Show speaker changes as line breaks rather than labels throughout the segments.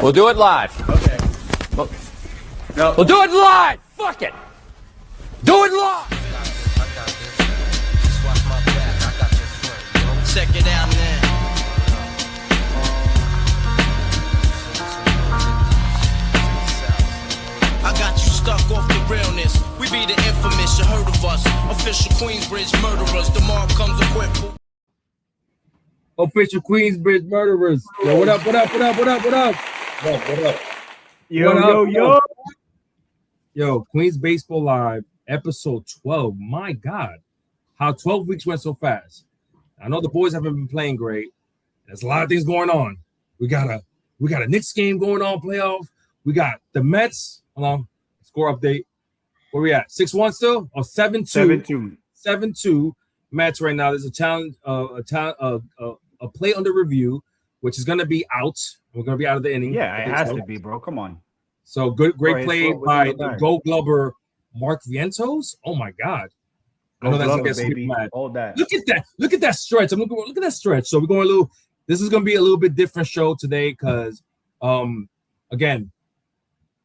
We'll do it live.
Okay.
No. We'll do it live. Fuck it. Do it live.
Check it out now. I got you stuck off the realness. We be the infamous, you heard of us. Official Queensbridge murderers. The mob comes equipped.
Official Queensbridge murderers. Yo, what up? Yo, Queens Baseball Live, episode 12. My God, how 12 weeks went so fast. I know the boys haven't been playing great. There's a lot of things going on. We got a Knicks game going on, playoff. We got the Mets. Hold on, score update. Where we at? 6-1 still? Or 7-2? 7-2 Mets right now. There's a challenge, a play under review, which is going to be out. We're going to be out of the inning.
Yeah, it has to be, bro. Come on.
So great play by the Gold Glover, Mark Vientos. Oh my God! I know that's gonna get super mad.
All that.
Look at that stretch. Look at that stretch. So we're going a little. This is going to be a little bit different show today because, again,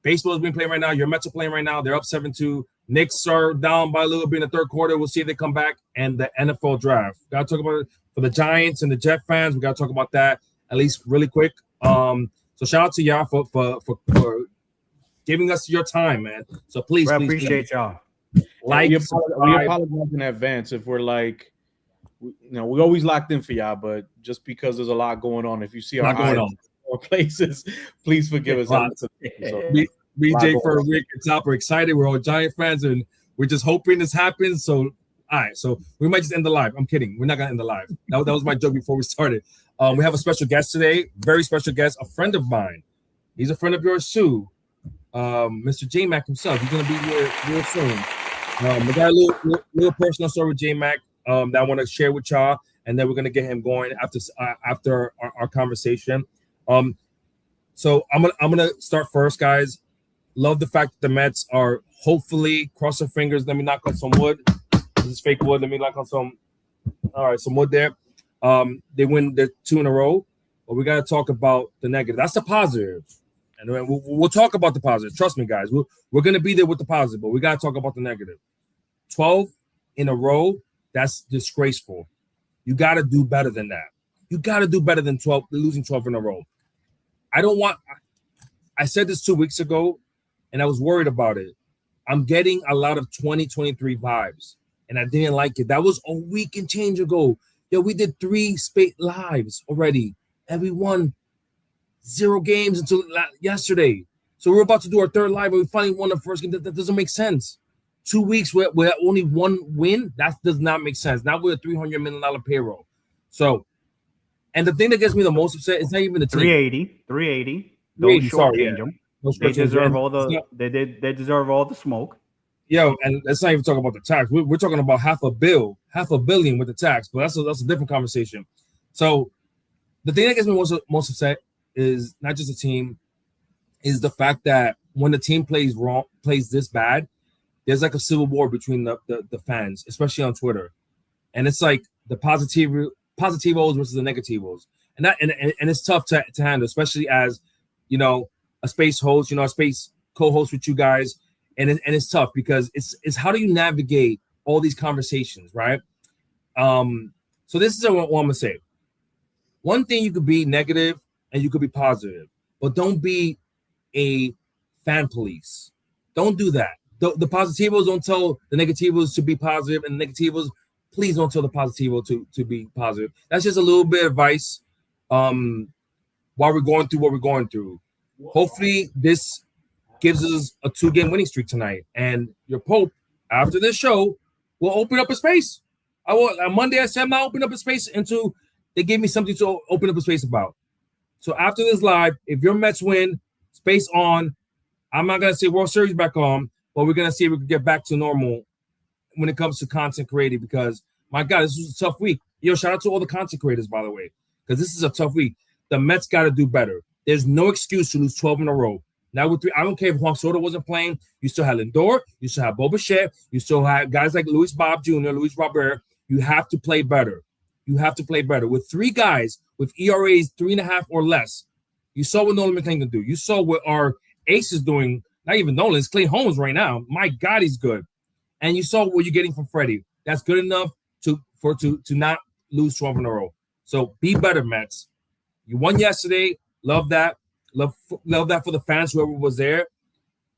baseball is being played right now. Your Mets are playing right now. They're up 7-2. Knicks are down by a little bit in the third quarter. We'll see if they come back. And the NFL draft. Got to talk about it for the Giants and the Jet fans. We got to talk about that at least really quick. So shout out to y'all for giving us your time, man. So please,
appreciate y'all.
Like,
we apologize in advance if we're like, we always locked in for y'all, but just because there's a lot going on, if you see our eyes or places, please forgive us.
BJ for Rick and Top are excited. We're all Giant fans, and we're just hoping this happens. So, all right, so we might just end the live. I'm kidding. We're not gonna end the live. That was my joke before we started. We have a special guest today, very special guest, a friend of mine. He's a friend of yours too. Mr. J Mac himself. He's gonna be here real soon. We got a little personal story with J Mac that I want to share with y'all, and then we're gonna get him going after our conversation. So I'm gonna start first, guys. Love the fact that the Mets are hopefully, cross our fingers. Let me knock on some wood. This is fake wood. Let me knock on some. All right, some wood there. They win the 2 in a row, but we got to talk about the negative. That's the positive. And we'll talk about the positive. Trust me, guys. We're going to be there with the positive, but we got to talk about the negative. 12 in a row, that's disgraceful. You got to do better than that. You got to do better than losing 12 in a row. I said this 2 weeks ago, and I was worried about it. I'm getting a lot of 2023 vibes, and I didn't like it. That was a week and change ago. Yo, we did 3 lives already, and we won 0 games until yesterday. So we're about to do our 3rd live, and we finally won the first game. That doesn't make sense. 2 weeks with only 1 win, that does not make sense. Now we're a $300 million payroll. So, and the thing that gets me the most upset is not even the team.
380. Don't shortchange them. They deserve They deserve all the smoke.
Yo, and let's not even talk about the tax. We're talking about $500 million with the tax, but that's a different conversation. So the thing that gets me most upset is not just the team, is the fact that when the team plays this bad, there's like a civil war between the fans, especially on Twitter. And it's like the positivos versus the negativos. And it's tough to handle, especially as, a space host, a space co-host with you guys. And it's tough because it's how do you navigate all these conversations, right? So this is what I'm gonna say. One thing, you could be negative and you could be positive, but don't be a fan police. Don't do that. The positivos don't tell the negativos to be positive, and the negativos, please don't tell the positivo to be positive. That's just a little bit of advice while we're going through what we're going through. Hopefully this gives us a 2-game winning streak tonight. And your Pope, after this show, will open up a space. On Monday, I said I'm not opening up a space until they give me something to open up a space about. So after this live, if your Mets win, space on. I'm not going to say World Series back on, but we're going to see if we can get back to normal when it comes to content creating, because, my God, this was a tough week. Yo, shout out to all the content creators, by the way, because this is a tough week. The Mets got to do better. There's no excuse to lose 12 in a row. Now with 3, I don't care if Juan Soto wasn't playing. You still had Lindor. You still have Bo Bichette. You still have guys like Luis Bob Jr., Luis Robert. You have to play better. You have to play better. With 3 guys with ERAs 3.5 or less, You saw what Nolan McClain can do. You saw what our ace is doing. Not even Nolan, it's Clay Holmes right now. My God, he's good. And you saw what you're getting from Freddie. That's good enough to not lose 12 in a row. So be better, Mets. You won yesterday. Love that. Love that for the fans, whoever was there.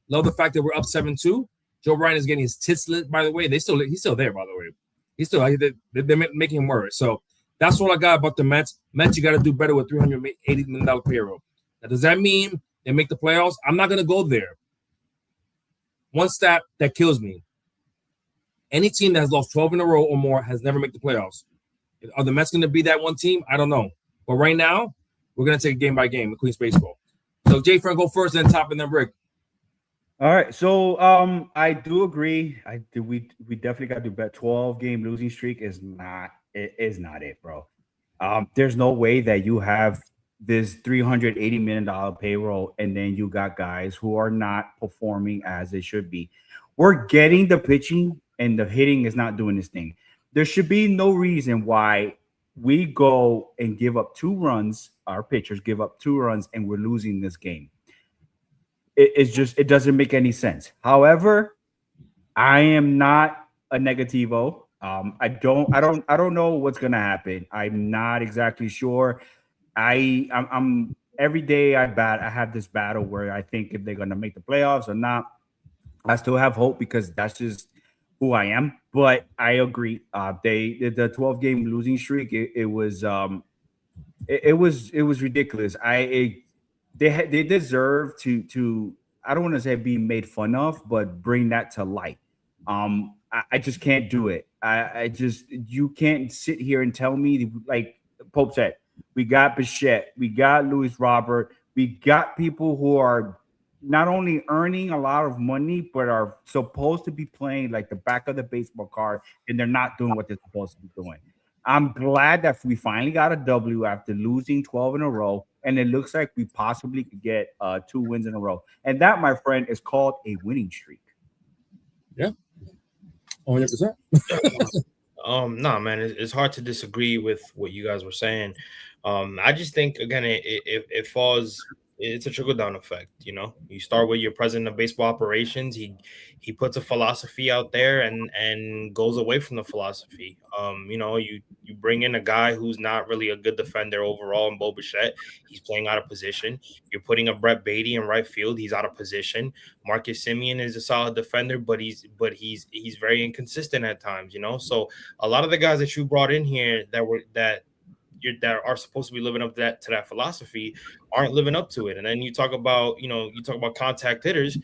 Love the fact that we're up 7-2. Joe Ryan is getting his tits lit, by the way. He's still there, by the way. They're making him worry. So that's all I got about the Mets. Mets, you got to do better with $380 million payroll. Now, does that mean they make the playoffs? I'm not going to go there. One stat that kills me. Any team that has lost 12 in a row or more has never made the playoffs. Are the Mets going to be that one team? I don't know. But right now, we're going to take it game by game with Queens Baseball. So, Jay Frank, go first, then Top, and then Rick.
All right. So, I do agree. We definitely got to do better. 12-game losing streak is not it, bro. There's no way that you have this $380 million payroll and then you got guys who are not performing as they should be. We're getting the pitching and the hitting is not doing this thing. There should be no reason why we go and give up 2 runs. Our pitchers give up 2 runs and we're losing this game. It doesn't make any sense. However, I am not a negativo. I don't know what's gonna happen. I'm not exactly sure. I'm every day I have this battle where I think if they're gonna make the playoffs or not. I still have hope because that's just who I am. But I agree. The 12-game losing streak. It was ridiculous. They deserve to I don't want to say be made fun of, but bring that to light. I just can't do it. You can't sit here and tell me, like Pope said, we got Bichette, we got Luis Robert, we got people who are not only earning a lot of money, but are supposed to be playing like the back of the baseball card, and they're not doing what they're supposed to be doing. I'm glad that we finally got a W after losing 12 in a row, and it looks like we possibly could get 2 wins in a row. And that, my friend, is called a winning streak.
Yeah. 100%.
No, man, it's hard to disagree with what you guys were saying. I just think, again, it falls. It's a trickle-down effect, you know. You start with your president of baseball operations. He puts a philosophy out there and goes away from the philosophy. You know, you bring in a guy who's not really a good defender overall in Bo Bichette. He's playing out of position. You're putting a Brett Beatty in right field. He's out of position. Marcus Semien is a solid defender, but he's very inconsistent at times, you know. So a lot of the guys that you brought in here that are supposed to be living up to that philosophy aren't living up to it. And then you talk about contact hitters,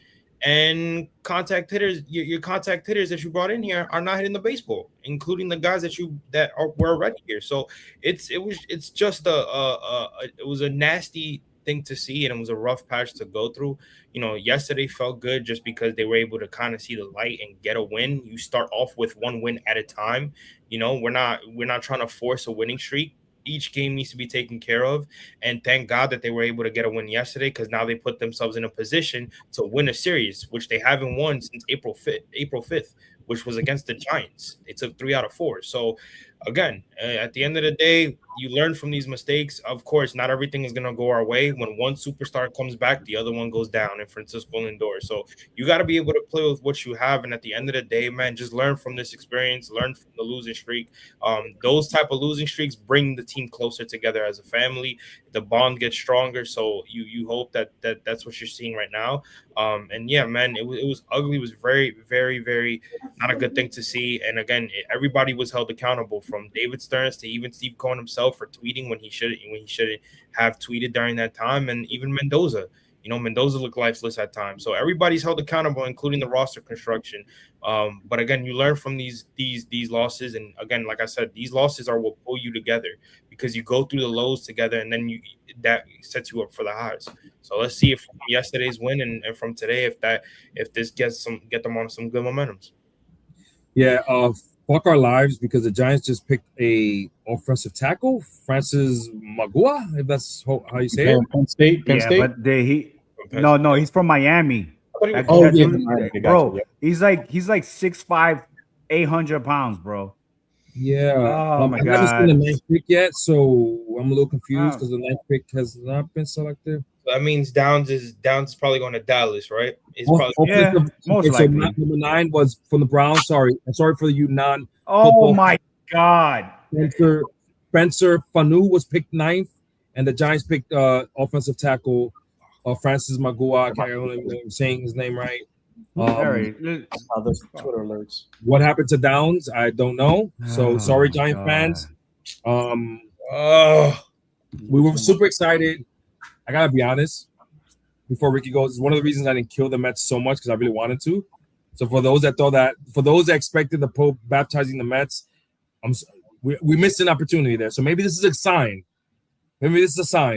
and your contact hitters that you brought in here are not hitting the baseball, including the guys that were already here. So it was a nasty thing to see, and it was a rough patch to go through. You know, yesterday felt good just because they were able to kind of see the light and get a win. You start off with 1 win at a time. You know, we're not trying to force a winning streak. Each game needs to be taken care of, and thank God that they were able to get a win yesterday, because now they put themselves in a position to win a series, which they haven't won since April 5th, which was against the Giants. They took 3 out of 4. So again, at the end of the day, you learn from these mistakes. Of course, not everything is going to go our way. When one superstar comes back, the other one goes down in Francisco Lindor. So you got to be able to play with what you have. And at the end of the day, man, just learn from this experience, learn from the losing streak. Those type of losing streaks bring the team closer together as a family. The bond gets stronger. So you hope that's what you're seeing right now. And yeah, man, it was ugly. It was very, very, very not a good thing to see. And again, everybody was held accountable, from David Stearns to even Steve Cohen himself for tweeting when he shouldn't have tweeted during that time, and even Mendoza. You know, Mendoza looked lifeless at times. So everybody's held accountable, including the roster construction. But again, you learn from these losses, and again, like I said, these losses are what pull you together, because you go through the lows together, and then that sets you up for the highs. So let's see if from yesterday's win and from today, if this get them on some good momentums.
Yeah, fuck our lives, because the Giants just picked a offensive tackle, Francis Magua, if that's how you say it.
Penn State.
But no, he's from Miami. Bro, he's like 6'5", 800 pounds, bro.
Yeah.
Oh my
I haven't seen the
God.
ninth pick yet, so I'm a little confused
Oh.
because the ninth pick has not been selected.
So that means Downs is probably going to Dallas, right? It's
Oh,
probably
Yeah, most
okay, so
likely.
number 9 was from the Browns. Sorry, I'm sorry for you non.
Oh
football.
my God.
Spencer Fanu was picked 9th, and the Giants picked offensive tackle Francis Magua. I can't remember saying his name right.
All right.
Other Twitter alerts.
What happened to Downs? I don't know. So
Oh
sorry,
my
Giant
God.
fans.
oh,
We were super excited. I gotta be honest. Before Ricky goes, it's one of the reasons I didn't kill the Mets so much because I really wanted to. So for those that expected the Pope baptizing the Mets, we missed an opportunity there. So maybe this is a sign.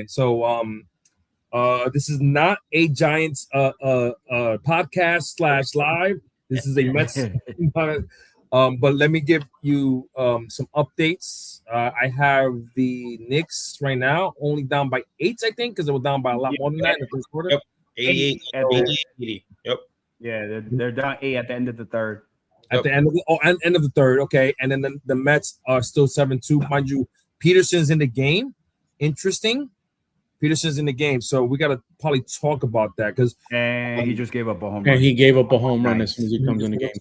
So this is not a Giants podcast / live. This is a Mets. But let me give you some updates. I have the Knicks right now only down by 8, I think, because they were down by a lot more than that in the first quarter.
Yep. 88, 80. Yep.
Yeah, they're down 8 at the end of the third.
At the end of the third, okay. And then the Mets are still 7-2. Mind you, Peterson's in the game. Interesting. Peterson's in the game, so we got to probably talk about that because
he just gave up a home run.
And he gave up a home run as soon as he comes in the game.
I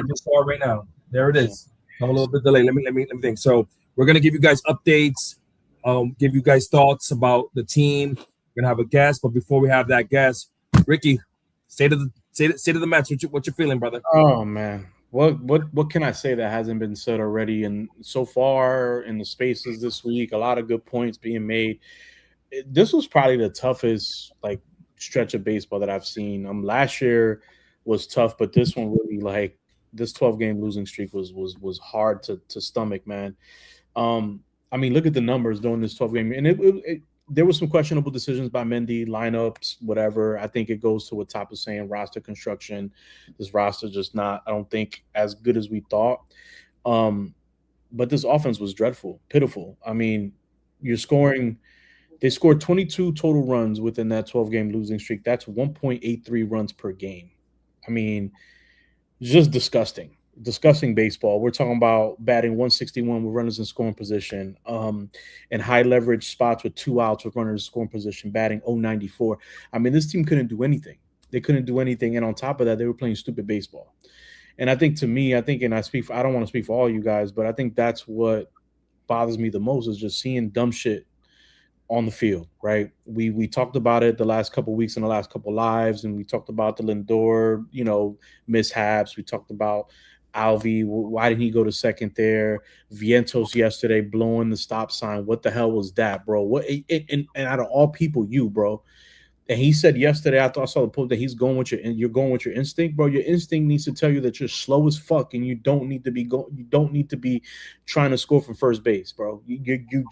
just saw it right now. There it is. I'm a little bit delayed. Let me think. So we're gonna give you guys updates, give you guys thoughts about the team. We're gonna have a guest, but before we have that guest, Ricky, state of the Mets. What you feeling, brother?
Oh man, what can I say that hasn't been said already? And so far in the spaces this week, a lot of good points being made. This was probably the toughest stretch of baseball that I've seen. Last year was tough, but this one really this 12-game losing streak was hard to stomach, man. I mean, look at the numbers during this 12-game, and there were some questionable decisions by Mendy, lineups, whatever. I think it goes to what Top is saying, roster construction. This roster just not, I don't think, as good as we thought. But this offense was dreadful, pitiful. I mean, you're scoring. They scored 22 total runs within that 12-game losing streak. That's 1.83 runs per game. I mean, just disgusting. Disgusting baseball. We're talking about batting 161 with runners in scoring position, and high leverage spots with 2 outs with runners in scoring position, batting 094. I mean, this team couldn't do anything. They couldn't do anything. And on top of that, they were playing stupid baseball. And I think and I don't want to speak for all you guys, but I think that's what bothers me the most is just seeing dumb shit on the field, right? We talked about it the last couple of weeks in the last couple of lives, and we talked about the Lindor, mishaps. We talked about Alvey. Why didn't he go to second there? Vientos yesterday blowing the stop sign. What the hell was that, bro? What? And out of all people, bro. And he said yesterday, I saw the post that you're going with your instinct, bro. Your instinct needs to tell you that you're slow as fuck and you don't need to be trying to score from first base, bro. Daniel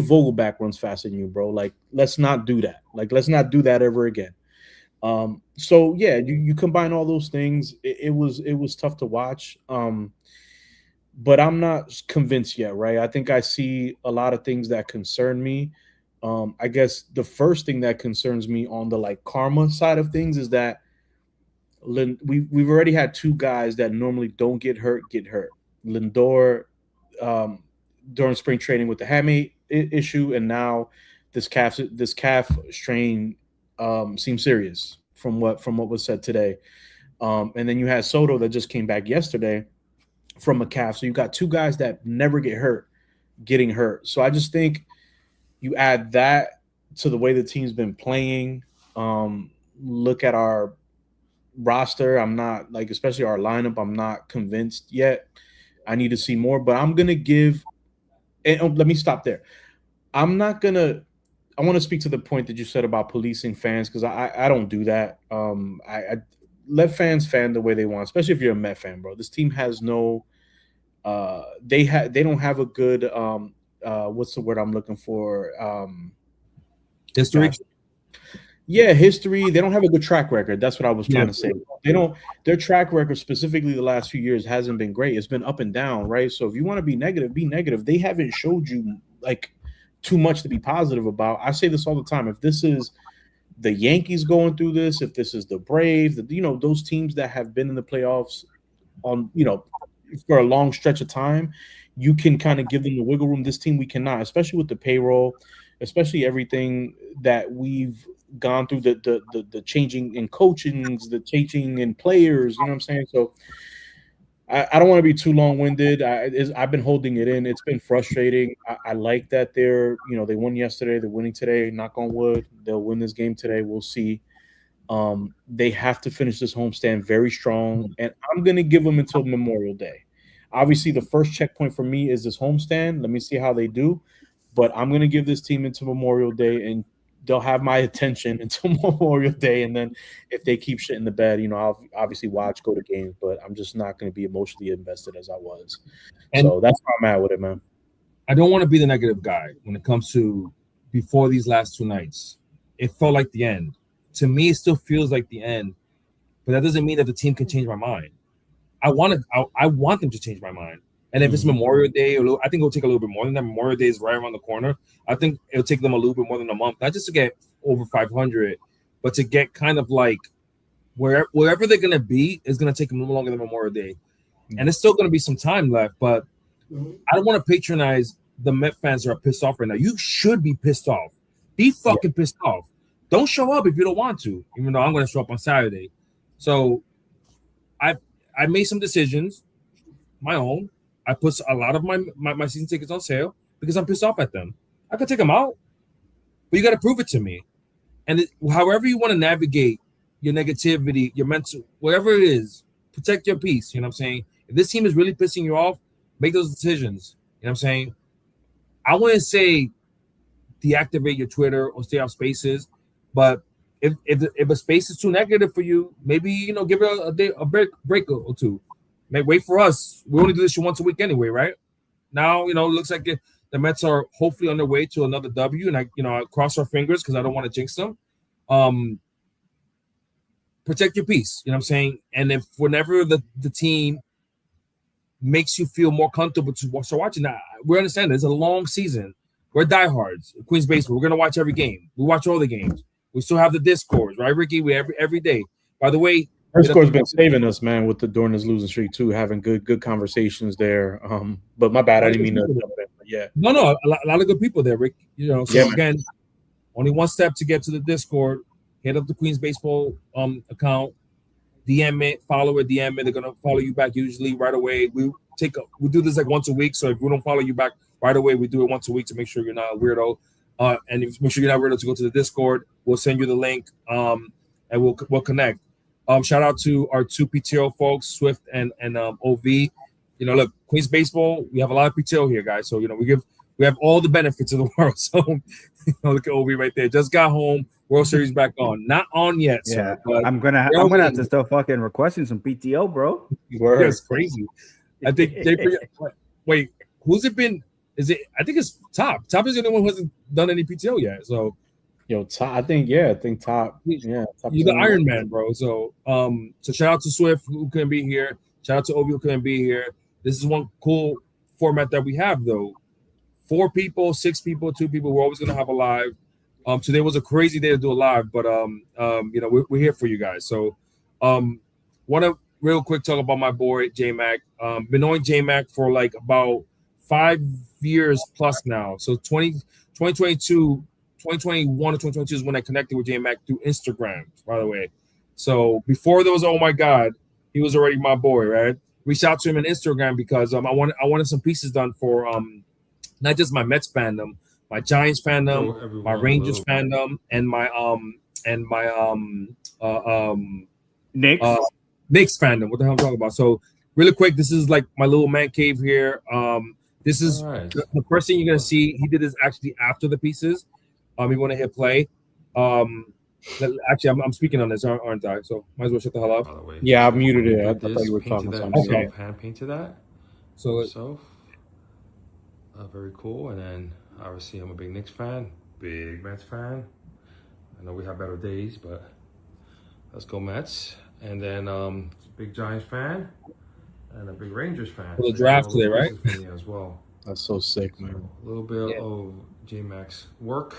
Vogelback runs faster than you, bro. Let's not do that. Let's not do that ever again. So yeah, you combine all those things. It was tough to watch. But I'm not convinced yet, right? I think I see a lot of things that concern me. I guess the first thing that concerns me on the karma side of things is that we've already had 2 guys that normally don't get hurt. Lindor during spring training with the hamate issue, and now this calf strain seems serious from what was said today. And then you had Soto that just came back yesterday from a calf. So you got 2 guys that never get hurt getting hurt. So I just think you add that to the way the team's been playing. Look at our roster. I'm not especially our lineup. I'm not convinced yet. I need to see more, but I'm going to give, and let me stop there. I want to speak to the point that you said about policing fans, because I don't do that. I let fans fan the way they want, especially if you're a Met fan, bro. This team has no, they don't have a good, what's the word I'm looking for?
History.
Yeah, history. They don't have a good track record. That's what I was trying to say. Their track record, specifically the last few years, hasn't been great. It's been up and down, right? So if you want to be negative, be negative. They haven't showed you too much to be positive about. I say this all the time. If this is the Yankees going through this, if this is the Braves, those teams that have been in the playoffs on, for a long stretch of time, you can kind of give them the wiggle room. This team, we cannot, especially with the payroll, especially everything that we've gone through, the changing in coachings, the changing in players. You know what I'm saying? So I don't want to be too long-winded. I've been holding it in. It's been frustrating. I like that they won yesterday. They're winning today. Knock on wood. They'll win this game today. We'll see. They have to finish this homestand very strong, and I'm going to give them until Memorial Day. Obviously, the first checkpoint for me is this homestand. Let me see how they do, but I'm going to give this team until Memorial Day, and they'll have my attention until Memorial Day. And then if they keep shit in the bed, I'll obviously watch, go to games, but I'm just not going to be emotionally invested as I was. And so that's where I'm at with it, man.
I don't want to be the negative guy when it comes to before these last 2 nights. It felt like the end. To me, it still feels like the end, but that doesn't mean that the team can change my mind. I want them to change my mind. And if it's Memorial Day, I think it'll take a little bit more than that. Memorial Day is right around the corner. I think it'll take them a little bit more than a month, not just to get over 500, but to get kind of like wherever they're going to be is going to take them a little longer than Memorial Day. And it's still going to be some time left, but I don't want to patronize the Met fans that are pissed off right now. You should be pissed off. Be fucking pissed off. Don't show up if you don't want to, even though I'm going to show up on Saturday. So I made some decisions, my own. I put a lot of my season tickets on sale because I'm pissed off at them. I could take them out, but you got to prove it to me. And however you want to navigate your negativity, your mental, whatever it is, protect your peace. You know what I'm saying? If this team is really pissing you off, make those decisions. You know what I'm saying? I wouldn't say deactivate your Twitter or stay off spaces, but if a space is too negative for you, maybe give it a break or two. Maybe wait for us. We only do this once a week anyway, right? Now it looks like the Mets are hopefully on their way to another W, and I cross our fingers because I don't want to jinx them. Protect your peace. You know what I'm saying? And if whenever the team makes you feel more comfortable to start watching that, we understand it's a long season. We're diehards. Queens Baseball. We're gonna watch every game. We watch all the games. We still have the Discord, right, Ricky? We every day. By the way,
Discord's been saving us, man, during this losing streak too, having good conversations there. But my bad, I didn't mean to jump in. Yeah.
No, a lot of good people there, Rick. Again, only one step to get to the Discord. Hit up the Queens Baseball account, DM it, follow it, DM it. They're gonna follow you back usually right away. We do this like once a week, so if we don't follow you back right away, we do it once a week to make sure you're not a weirdo. And if make sure you're not weirdo to go to the Discord. We'll send you the link, and we'll connect. Shout out to our 2 PTO folks, Swift and OV. Look, Queens Baseball, we have a lot of PTO here, guys. So we have all the benefits of the world. So look at OV right there. Just got home. World Series back on. Not on yet.
Yeah,
sir,
I'm gonna have to start fucking requesting some PTO, bro.
It's crazy. I think wait, who's it been? Is it? I think it's Top. Top is the only one who hasn't done any PTO yet. So,
Top. I think Top. Yeah, Top
you're the Iron Man, bro. So, so shout out to Swift who couldn't be here. Shout out to Obi who couldn't be here. This is one cool format that we have, though. 4 people, 6 people, 2 people. We're always gonna have a live. Today was a crazy day to do a live, but we're here for you guys. So, want to real quick talk about my boy J Mac. Been knowing J Mac for like about 5 years plus now. So 2021 or 2022 is when I connected with J Mac through Instagram, by the way. So before there was Oh My God, he was already my boy, right? Reached out to him on Instagram because I wanted some pieces done for not just my Mets fandom, my Giants fandom, my Rangers fandom, and my Knicks fandom. What the hell am I talking about? So really quick, this is like my little man cave here. This is the first thing you're gonna see. He did this actually after the pieces. We want to hit play. Actually, I'm speaking on this, aren't I? So might as well shut the hell up.
Yeah, I muted it. I thought you were talking something.
Okay. Hand painted that. So very cool. And then obviously I'm a big Knicks fan, big Mets fan. I know we have better days, but let's go Mets. And then big Giants fan and a big Rangers fan.
For the draft today, right?
As well.
That's so sick, man.
A little bit of J Mac's work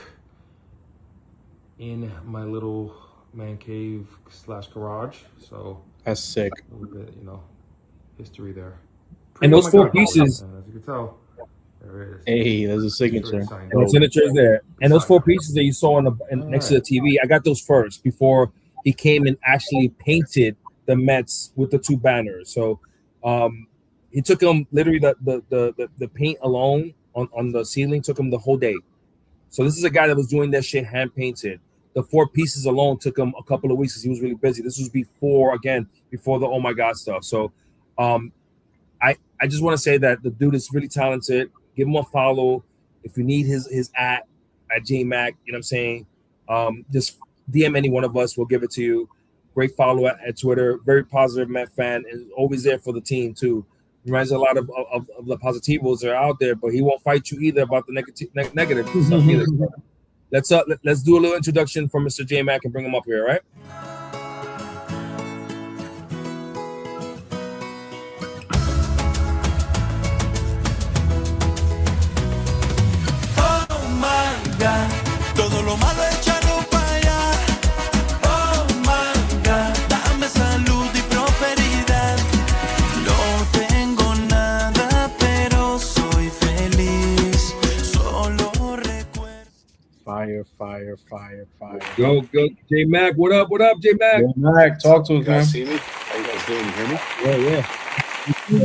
in my little man cave / garage. So
that's sick.
A little bit, history there.
And those four
Pre-Omega colors.
pieces,
And as you can tell, there it is.
Hey, there's a
It's already
signature.
signed.
and the signature is there. And those four
Sign.
pieces that you saw next to the TV, I got those first before he came and actually painted the Mets with the two banners. So he took him literally the paint alone on the ceiling took him the whole day. So this is a guy that was doing that shit hand painted. The four pieces alone took him a couple of weeks because he was really busy. This was before the oh my god stuff. So I just want to say that the dude is really talented. Give him a follow. If you need his at JMac, you know what I'm saying? Just DM any one of us. We'll give it to you. Great follow at Twitter. Very positive Met fan and always there for the team too. Reminds a lot of the positivos that are out there, but he won't fight you either about the negative stuff either. Let's do a little introduction from Mr. JMac and bring him up here, right?
Todo lo malo échalo para allá. Oh my God, dame salud y prosperidad. No tengo nada, pero soy feliz. Solo recuerdo.
Fire.
Go, JMac. What up, JMac?
Mac, talk to
You
us,
guys
man.
see me? How you guys doing? You hear me?
Yeah.
I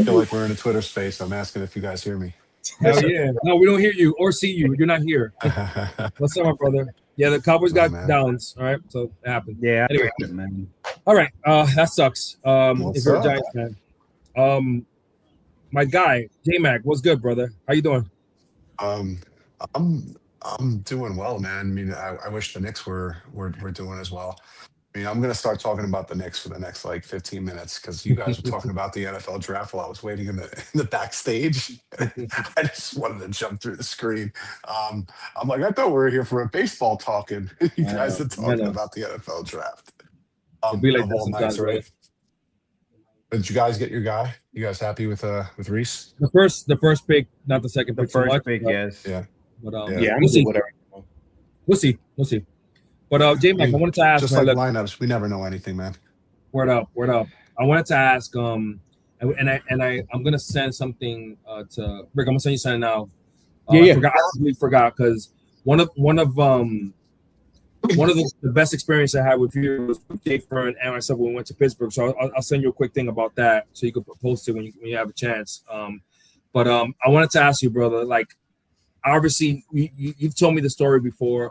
feel like we're in a Twitter space. I'm asking if you guys hear me.
Hell yeah. No, we don't hear you or see you. You're not here. What's up, my brother? Yeah, the Cowboys got
man.
downs. All right, so it happened.
Yeah.
Anyway.
Man.
All right, that sucks.
What's
If you're a
up?
Giants fan, my guy JMac, what's good, brother? How you doing?
I'm doing well, man. I mean, I wish the Knicks were doing as well. I mean, I'm gonna start talking about the Knicks for the next like 15 minutes because you guys were talking about the NFL draft while I was waiting in the backstage. I just wanted to jump through the screen. I'm like, I thought we were here for a baseball talking. You guys are talking about the NFL draft.
It'd be like
of
that
all nights,
sometimes,
right? Did you guys get your guy? You guys happy with Reese?
The first pick, not the second
The
pick. so
first
much,
pick,
but,
yes.
Yeah.
But
Yeah, I'm
we'll see.
good with everything.
We'll see. But JMac, I wanted to ask,
Just
man,
like
look,
lineups, we never know anything, man.
word up. I wanted to ask, I'm gonna send something to Rick. I'm gonna send you something now.
Yeah.
I completely forgot because one of the best experience I had with you was with Jay Fern and myself when we went to Pittsburgh. So I'll send you a quick thing about that so you can post it when you have a chance. But I wanted to ask you, brother, like obviously you've told me the story before.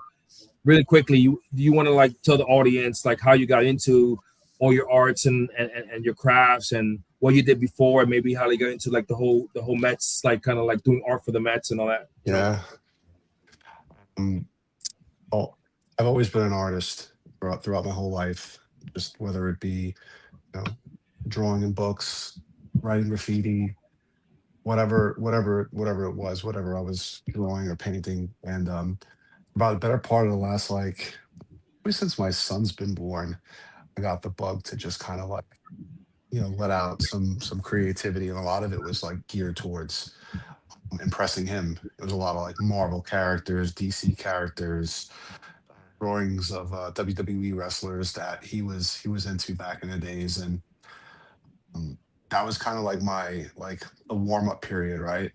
Really quickly, do you want to like tell the audience like how you got into all your arts and your crafts and what you did before, and maybe how you got into like the whole Mets, like kind of like doing art for the Mets and all that?
Yeah. Well, I've always been an artist throughout my whole life. Just whether it be, drawing in books, writing graffiti, whatever it was, whatever I was drawing or painting, and about the better part of the last maybe since my son's been born, I got the bug to just kind of like let out some creativity, and a lot of it was like geared towards impressing him. It was a lot of like Marvel characters, DC characters, drawings of WWE wrestlers that he was into back in the days, and that was kind of like my a warm-up period, right?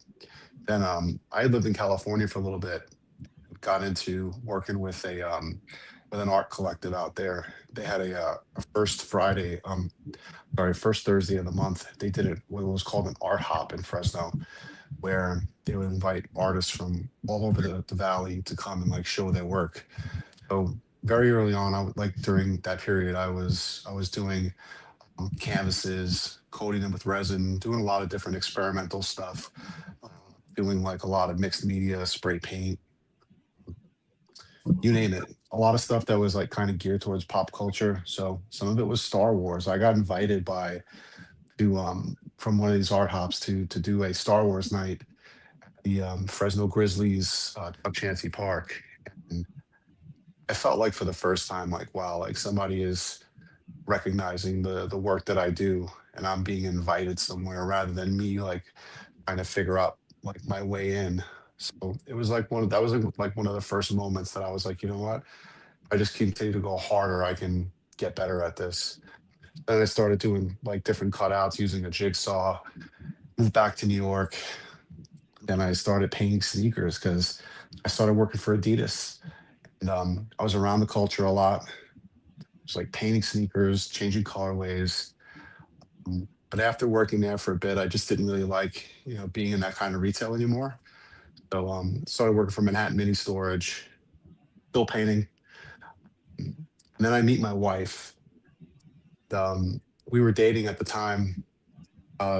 Then I had lived in California for a little bit, got into working with an art collective out there. They had a first Thursday of the month. They did what was called an art hop in Fresno, where they would invite artists from all over the valley to come and like show their work. So very early on, I would during that period, I was doing canvases, coating them with resin, doing a lot of different experimental stuff, doing like a lot of mixed media, spray paint, you name it. A lot of stuff that was like kind of geared towards pop culture. So some of it was Star Wars. I got invited from one of these art hops to do a Star Wars night at the Fresno Grizzlies, Chuck Chansey Park. And I felt like for the first time, like, wow, like somebody is recognizing the work that I do, and I'm being invited somewhere rather than me like trying to figure out like my way in. So it was like one of the first moments that I was like, you know what? I just continue to go harder, I can get better at this. Then I started doing like different cutouts using a jigsaw. moved back to New York, and I started painting sneakers because I started working for Adidas. And I was around the culture a lot. It's like painting sneakers, changing colorways. But after working there for a bit, I just didn't really like, being in that kind of retail anymore. So started working for Manhattan Mini Storage, still painting. And then I meet my wife. We were dating at the time.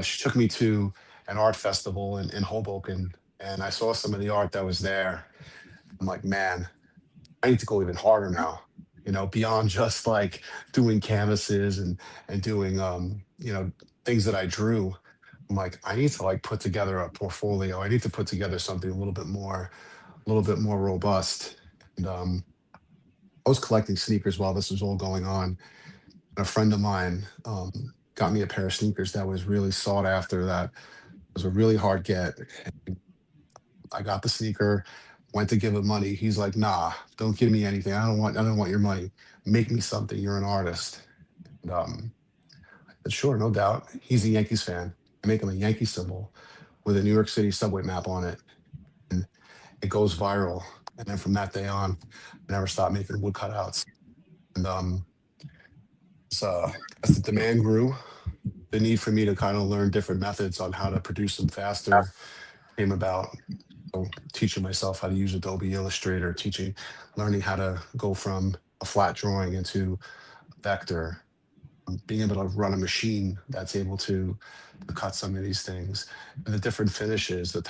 She took me to an art festival in Hoboken, and I saw some of the art that was there. I'm like, man, I need to go even harder now. Beyond just like doing canvases and doing things that I drew. I'm like, I need to like put together a portfolio. I need to put together something a little bit more robust. And I was collecting sneakers while this was all going on. And a friend of mine got me a pair of sneakers that was really sought after. That was a really hard get. I got the sneaker, went to give him money. He's like, nah, don't give me anything. I don't want your money. Make me something. You're an artist. And, I said, sure, no doubt. He's a Yankees fan. I make him a Yankee symbol with a New York City subway map on it. And it goes viral. And then from that day on, I never stopped making wood cutouts. And as the demand grew, the need for me to kind of learn different methods on how to produce them faster came about. So teaching myself how to use Adobe Illustrator, learning how to go from a flat drawing into vector, being able to run a machine that's able to cut some of these things, and the different finishes, the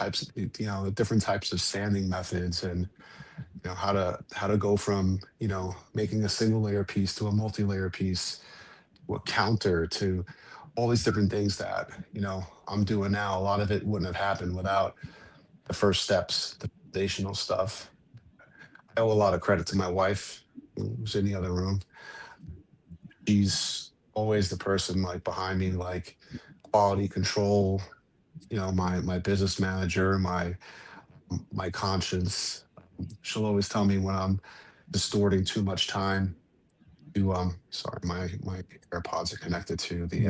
different types of sanding methods, and how to go from making a single layer piece to a multi-layer piece, a counter, to all these different things that I'm doing now. A lot of it wouldn't have happened without the first steps, the foundational stuff. I owe a lot of credit to my wife, who's in the other room. She's always the person like behind me, like quality control, my business manager, my conscience. She'll always tell me when I'm distorting too much time to sorry, my AirPods are connected to the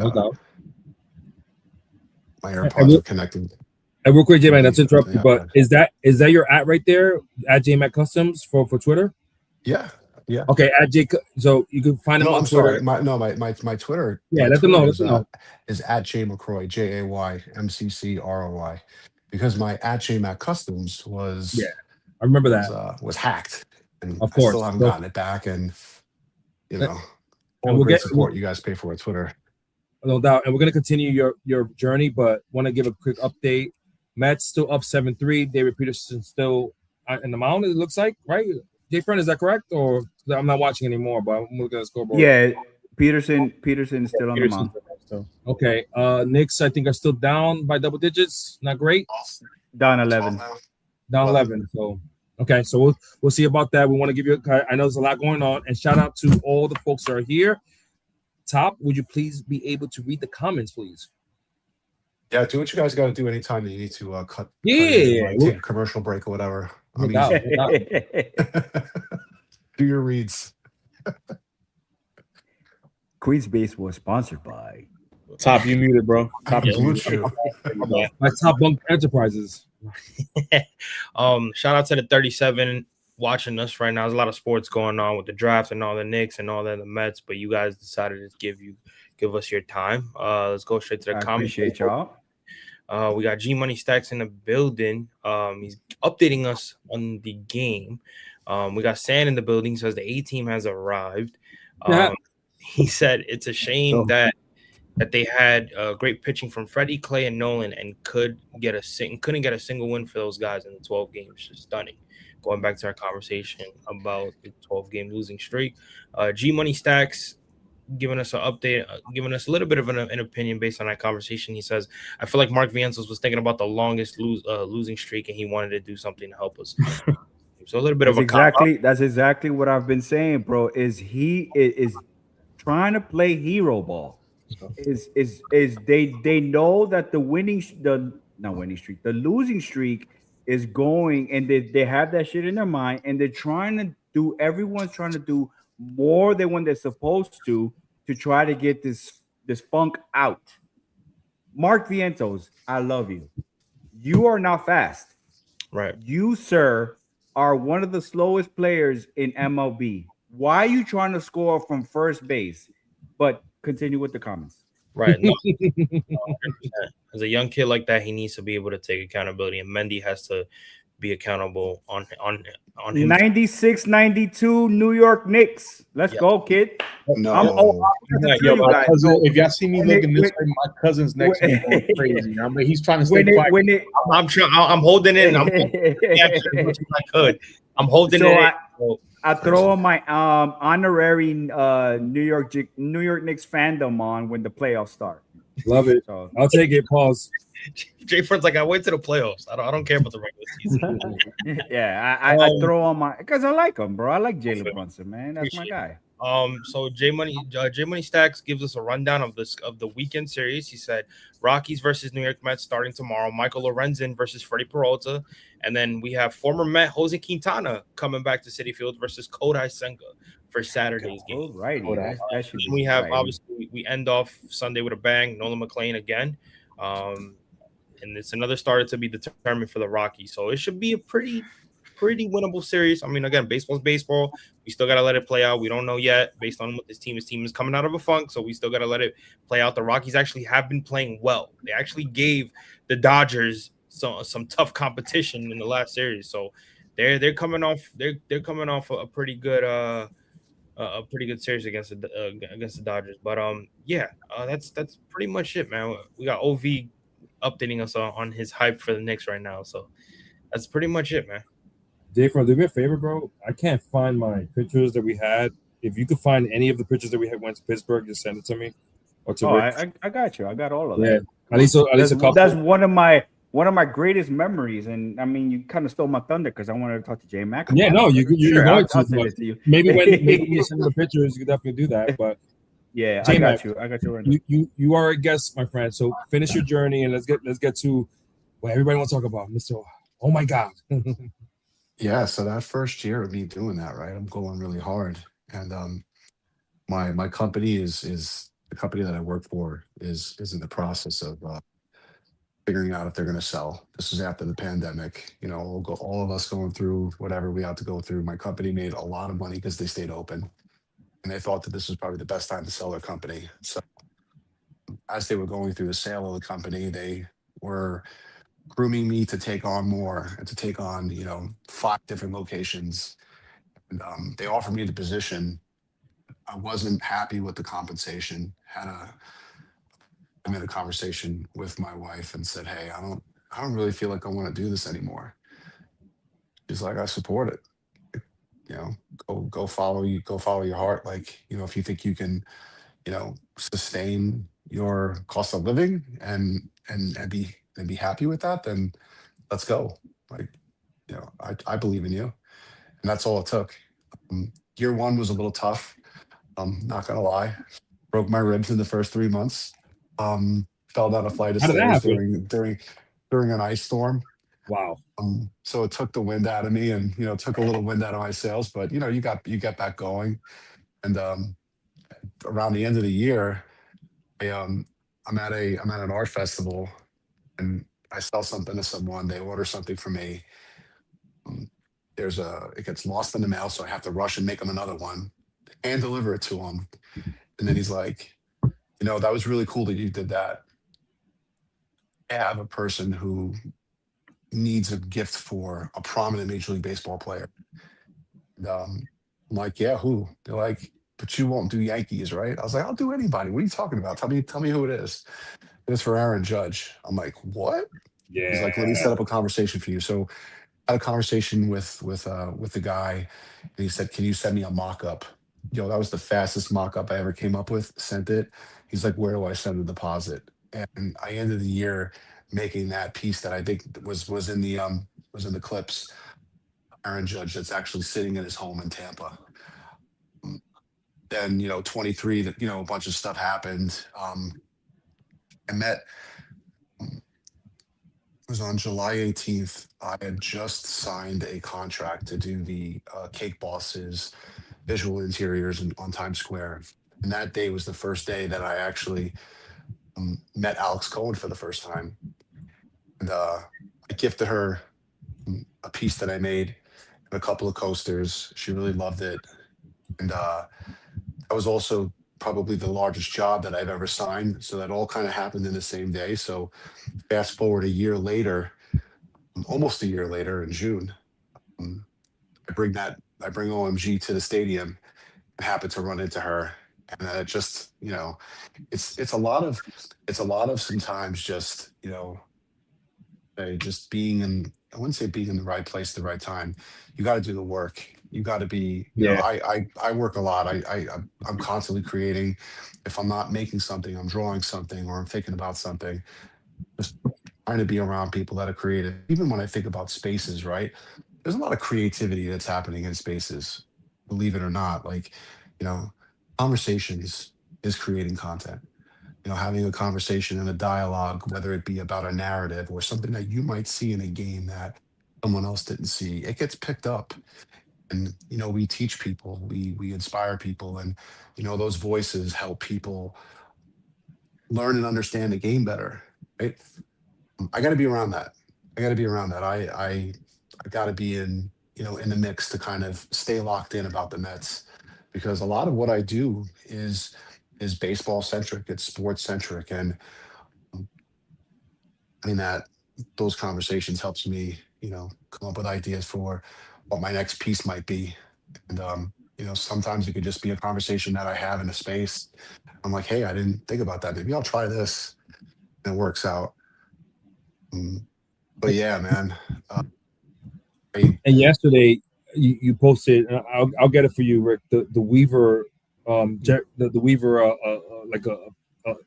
my AirPods are connected.
And real quick, J Mac, that's interrupted, but is that your at right there at J Mac Customs for Twitter?
Yeah.
Okay, at J. So you can find him on Twitter.
Sorry, my Twitter.
Yeah, let them know.
Is at J McCroy, JAYMCCROY, because my at J Mac Customs was
I remember that
was hacked, and
of course,
I still haven't gotten it back, and all the great support you guys pay for at Twitter.
No doubt, and we're gonna continue your journey, but want to give a quick update. Mets still up 7-3. David Peterson still in the mound. It looks like, right? Jay Friend, is that correct? Or I'm not watching anymore, but I'm looking at the scoreboard.
Yeah, Peterson still on the mound.
Okay. Knicks, I think, are still down by double digits. Not great.
Down 11.
Down 11. So okay, so we'll see about that. We want to give you I know there's a lot going on, and shout out to all the folks that are here. Top, would you please be able to read the comments, please?
Yeah, do what you guys got to do anytime that you need to cut.
Yeah,
take a commercial break or whatever.
No doubt.
Do your reads.
Queen's Base was sponsored by
Top. You muted, bro. Top. You muted.
By Top Bunk Enterprises.
Shout out to the 37 watching us right now. There's a lot of sports going on with the draft and all the Knicks and all the Mets, but you guys decided to give us your time. Let's go straight to the comments.
Appreciate y'all.
We got G Money Stacks in the building. He's updating us on the game. We got Sand in the building. He says the A team has arrived. He said it's a shame that they had great pitching from Freddie, Clay, and Nolan, and couldn't get a single win for those guys in the 12 games. Just stunning. Going back to our conversation about the 12-game losing streak, G Money Stacks giving us an update, giving us a little bit of an opinion based on that conversation. He says, I feel like Mark Vientos was thinking about the longest losing streak, and he wanted to do something to help us. So a little bit
that's exactly what I've been saying, bro. He is trying to play hero ball. Is they know that the losing streak is going, and they have that shit in their mind, and everyone's trying to do more than when they're supposed to try to get this funk out. Mark Vientos, I love you. You are not fast.
Right.
You, sir, are one of the slowest players in MLB. Why are you trying to score from first base? But continue with the comments.
Right. No, 100%. As a young kid like that, he needs to be able to take accountability, and Mendy has to be accountable on him.
96-92 New York Knicks. Let's
Yeah.
go, kid.
No.
I'm
Yeah,
tell you
My
guys.
cousin, if y'all see me
when
looking
it-
this way, my cousin's next to me going crazy. I mean, he's trying to stay
When it,
quiet.
when it,
I'm holding it. I'm holding it as much as I could. I'm holding
So
it.
I throw on my honorary New York Knicks fandom on when the playoffs start.
Love it.
So
I'll take it. Pause.
Jay Fred's like, I wait to the playoffs. I don't care about the regular season.
yeah, I throw on my because I like him, bro. I like Jalen Brunson, man. That's my guy.
So J Money Stacks gives us a rundown of the weekend series. He said Rockies versus New York Mets starting tomorrow. Michael Lorenzen versus Freddie Peralta, and then we have former Met Jose Quintana coming back to Citi Field versus Kodai Senga for Saturday's game.
Alrighty, that should be
We have
exciting.
obviously we end off Sunday with a bang. Nolan McLean again, and it's another starter to be determined for the Rockies. So it should be a pretty winnable series. I mean, again, baseball's baseball. We still got to let it play out. We don't know yet based on what this team is coming out of a funk. So we still got to let it play out. The Rockies actually have been playing well. They actually gave the Dodgers some tough competition in the last series. So they're coming off a pretty good series against the Dodgers. But that's pretty much it, man. We got OV updating us on his hype for the Knicks right now. So that's pretty much it, man.
Dave, do me a favor, bro. I can't find my pictures that we had. If you could find any of the pictures that we had went to Pittsburgh, just send it to me. Or to Rick.
I got you. I got all of
Yeah,
that.
at least a couple.
That's one of my greatest memories. And I mean, you kind of stole my thunder because I wanted to talk to Jay Mack.
Yeah, no, you're
Sure,
going
I'll
to.
send it to you.
Maybe when you send the pictures, you can definitely do that. But
Yeah,
J-Mac,
I got you right now.
you are a guest, my friend. So finish your journey and let's get to what everybody wants to talk about, Mr. Oh my God.
Yeah, so that first year of me doing that, right? I'm going really hard. And my company is the company that I work for is in the process of figuring out if they're going to sell. This is after the pandemic. You know, all of us going through whatever we had to go through. My company made a lot of money because they stayed open, and they thought that this was probably the best time to sell their company. So as they were going through the sale of the company, they were grooming me to take on more and to take on 5 different locations. And they offered me the position. I wasn't happy with the compensation. I made a conversation with my wife and said, hey, I don't really feel like I want to do this anymore. She's like, I support it. Go follow your heart. Like, if you think you can, sustain your cost of living and be happy with that, then let's go. Like, I believe in you. And that's all it took. Year 1 was a little tough. I'm not gonna lie. Broke my ribs in the first 3 months. Fell down a flight of
How did that
stairs during an ice storm.
Wow.
So it took the wind out of me and took a little wind out of my sails, but you get back going. And around the end of the year, I'm at an art festival and I sell something to someone, they order something from me. It gets lost in the mail, so I have to rush and make them another one and deliver it to him. And then he's like, that was really cool that you did that. I have a person who needs a gift for a prominent Major League Baseball player. And, I'm like, yeah, who? They're like, but you won't do Yankees, right? I was like, I'll do anybody. What are you talking about? Tell me who it is. It's for Aaron Judge. I'm like, what?
Yeah.
He's like, let me set up a conversation for you. So I had a conversation with the guy, and he said, can you send me a mock-up? That was the fastest mock-up I ever came up with. Sent it. He's like, where do I send the deposit? And I ended the year making that piece that I think was in the clips. Aaron Judge that's actually sitting in his home in Tampa. Then 23, that a bunch of stuff happened. I met. It was on July 18th. I had just signed a contract to do the Cake Bosses visual interiors on Times Square. And that day was the first day that I actually met Alex Cohen for the first time, and I gifted her a piece that I made and a couple of coasters. She really loved it, and that was also probably the largest job that I've ever signed. So that all kind of happened in the same day. So fast forward a year later, almost a year later in June, um, I bring OMG to the stadium and happen to run into her. And it just, it's a lot of sometimes just, just being in, I wouldn't say being in the right place at the right time. You got to do the work. You got to be,
Yeah.
I work a lot. I'm constantly creating. If I'm not making something, I'm drawing something or I'm thinking about something. Just trying to be around people that are creative. Even when I think about spaces, right? There's a lot of creativity that's happening in spaces, believe it or not. Like, you know, conversations is creating content. Having a conversation and a dialogue, whether it be about a narrative or something that you might see in a game that someone else didn't see, it gets picked up. And we teach people, we inspire people, and those voices help people learn and understand the game better. Right? I got to be around that. I got to be around that. I got to be in the mix to kind of stay locked in about the Mets, because a lot of what I do is baseball centric, it's sports centric, and I mean that those conversations helps me come up with ideas for what my next piece might be. And sometimes it could just be a conversation that I have in a space. I'm like, hey, I didn't think about that, maybe I'll try this, and it works out. But yeah, man.
And yesterday you posted, and I'll get it for you, Rick, the Weaver, the Weaver, like a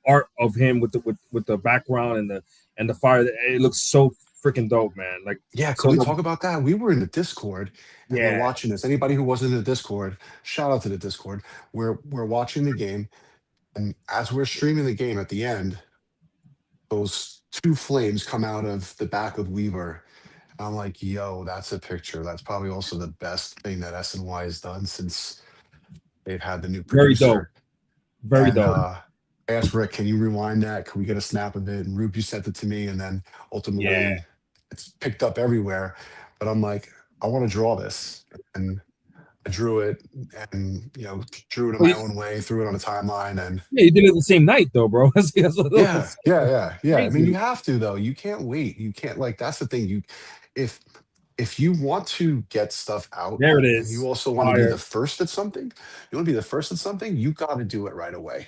art of him with the background and the fire. It looks so freaking dope, man. Like,
yeah,
so
can we talk about that? We were in the Discord and we're
Yeah.
watching this. Anybody who wasn't in the Discord, shout out to the Discord. We're watching the game, and as we're streaming the game, at the end, those two flames come out of the back of Weaver. I'm like, yo, that's a picture. That's probably also the best thing that SNY has done since they've had the new
Very dope.
producer.
Very
And
dope.
I asked Rick, can you rewind that? Can we get a snap of it? And Rube, you sent it to me, and then ultimately
Yeah.
it's picked up everywhere. But I'm like, I want to draw this. And I drew it and drew it in my own way, threw it on a timeline, and
Yeah, you did it the same night though, bro. That's what it
yeah,
was.
yeah. I mean,
Crazy.
you have to though. You can't wait. You can't, like, that's the thing. If you want to get stuff out,
There it
and
is.
you also want to be
Fire.
the first at something, you got to do it right away.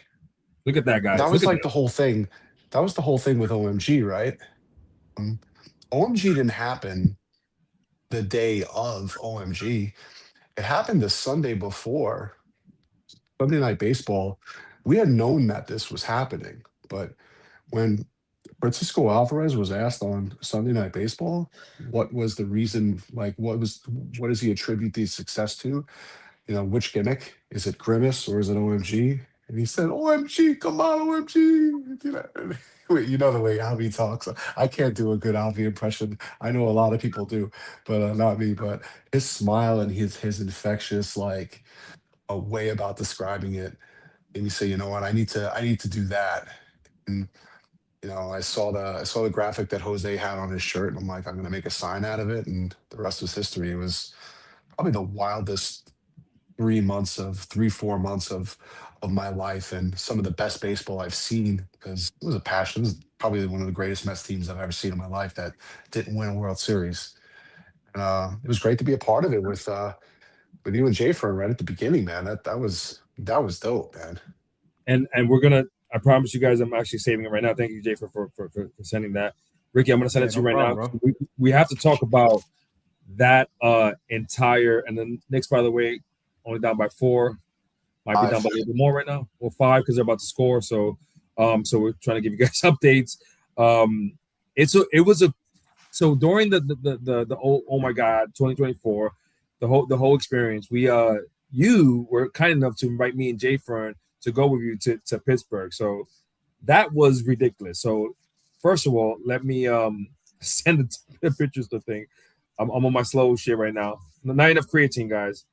Look at that, guys.
That was
Look at
like the whole thing. That was the whole thing with OMG, right? OMG didn't happen the day of OMG. It happened the Sunday before, Sunday Night Baseball. We had known that this was happening, but when Francisco Alvarez was asked on Sunday Night Baseball what was the reason, like what does he attribute the success to? Which gimmick? Is it Grimace or is it OMG? And he said, OMG, come on, OMG. Wait, you know the way Alvy talks. I can't do a good Alvy impression. I know a lot of people do, but not me. But his smile and his infectious, like, a way about describing it made me say, you know what, I need to do that. And I saw the graphic that Jose had on his shirt, and I'm like, I'm gonna make a sign out of it, and the rest was history. It was probably the wildest 4 months of my life, and some of the best baseball I've seen, because it was a passion. It was probably one of the greatest Mets teams I've ever seen in my life that didn't win a World Series. And it was great to be a part of it with you and Jay Fern right at the beginning, man. That was dope, man.
And we're gonna. I promise you guys, I'm actually saving it right now. Thank you, Jay, for sending that. Ricky, I'm gonna send it to you right
problem,
now. We have to talk about that entire, and then Knicks, by the way, only down by 4. Might be down by a little bit more right now. Well, 5 because they're about to score. So we're trying to give you guys updates. So during the oh my God 2024, the whole experience, you were kind enough to invite me and Jay Fern to go with you to Pittsburgh. So that was ridiculous. So first of all, let me send the pictures to the thing. I'm on my slow shit right now. Not enough creatine, guys.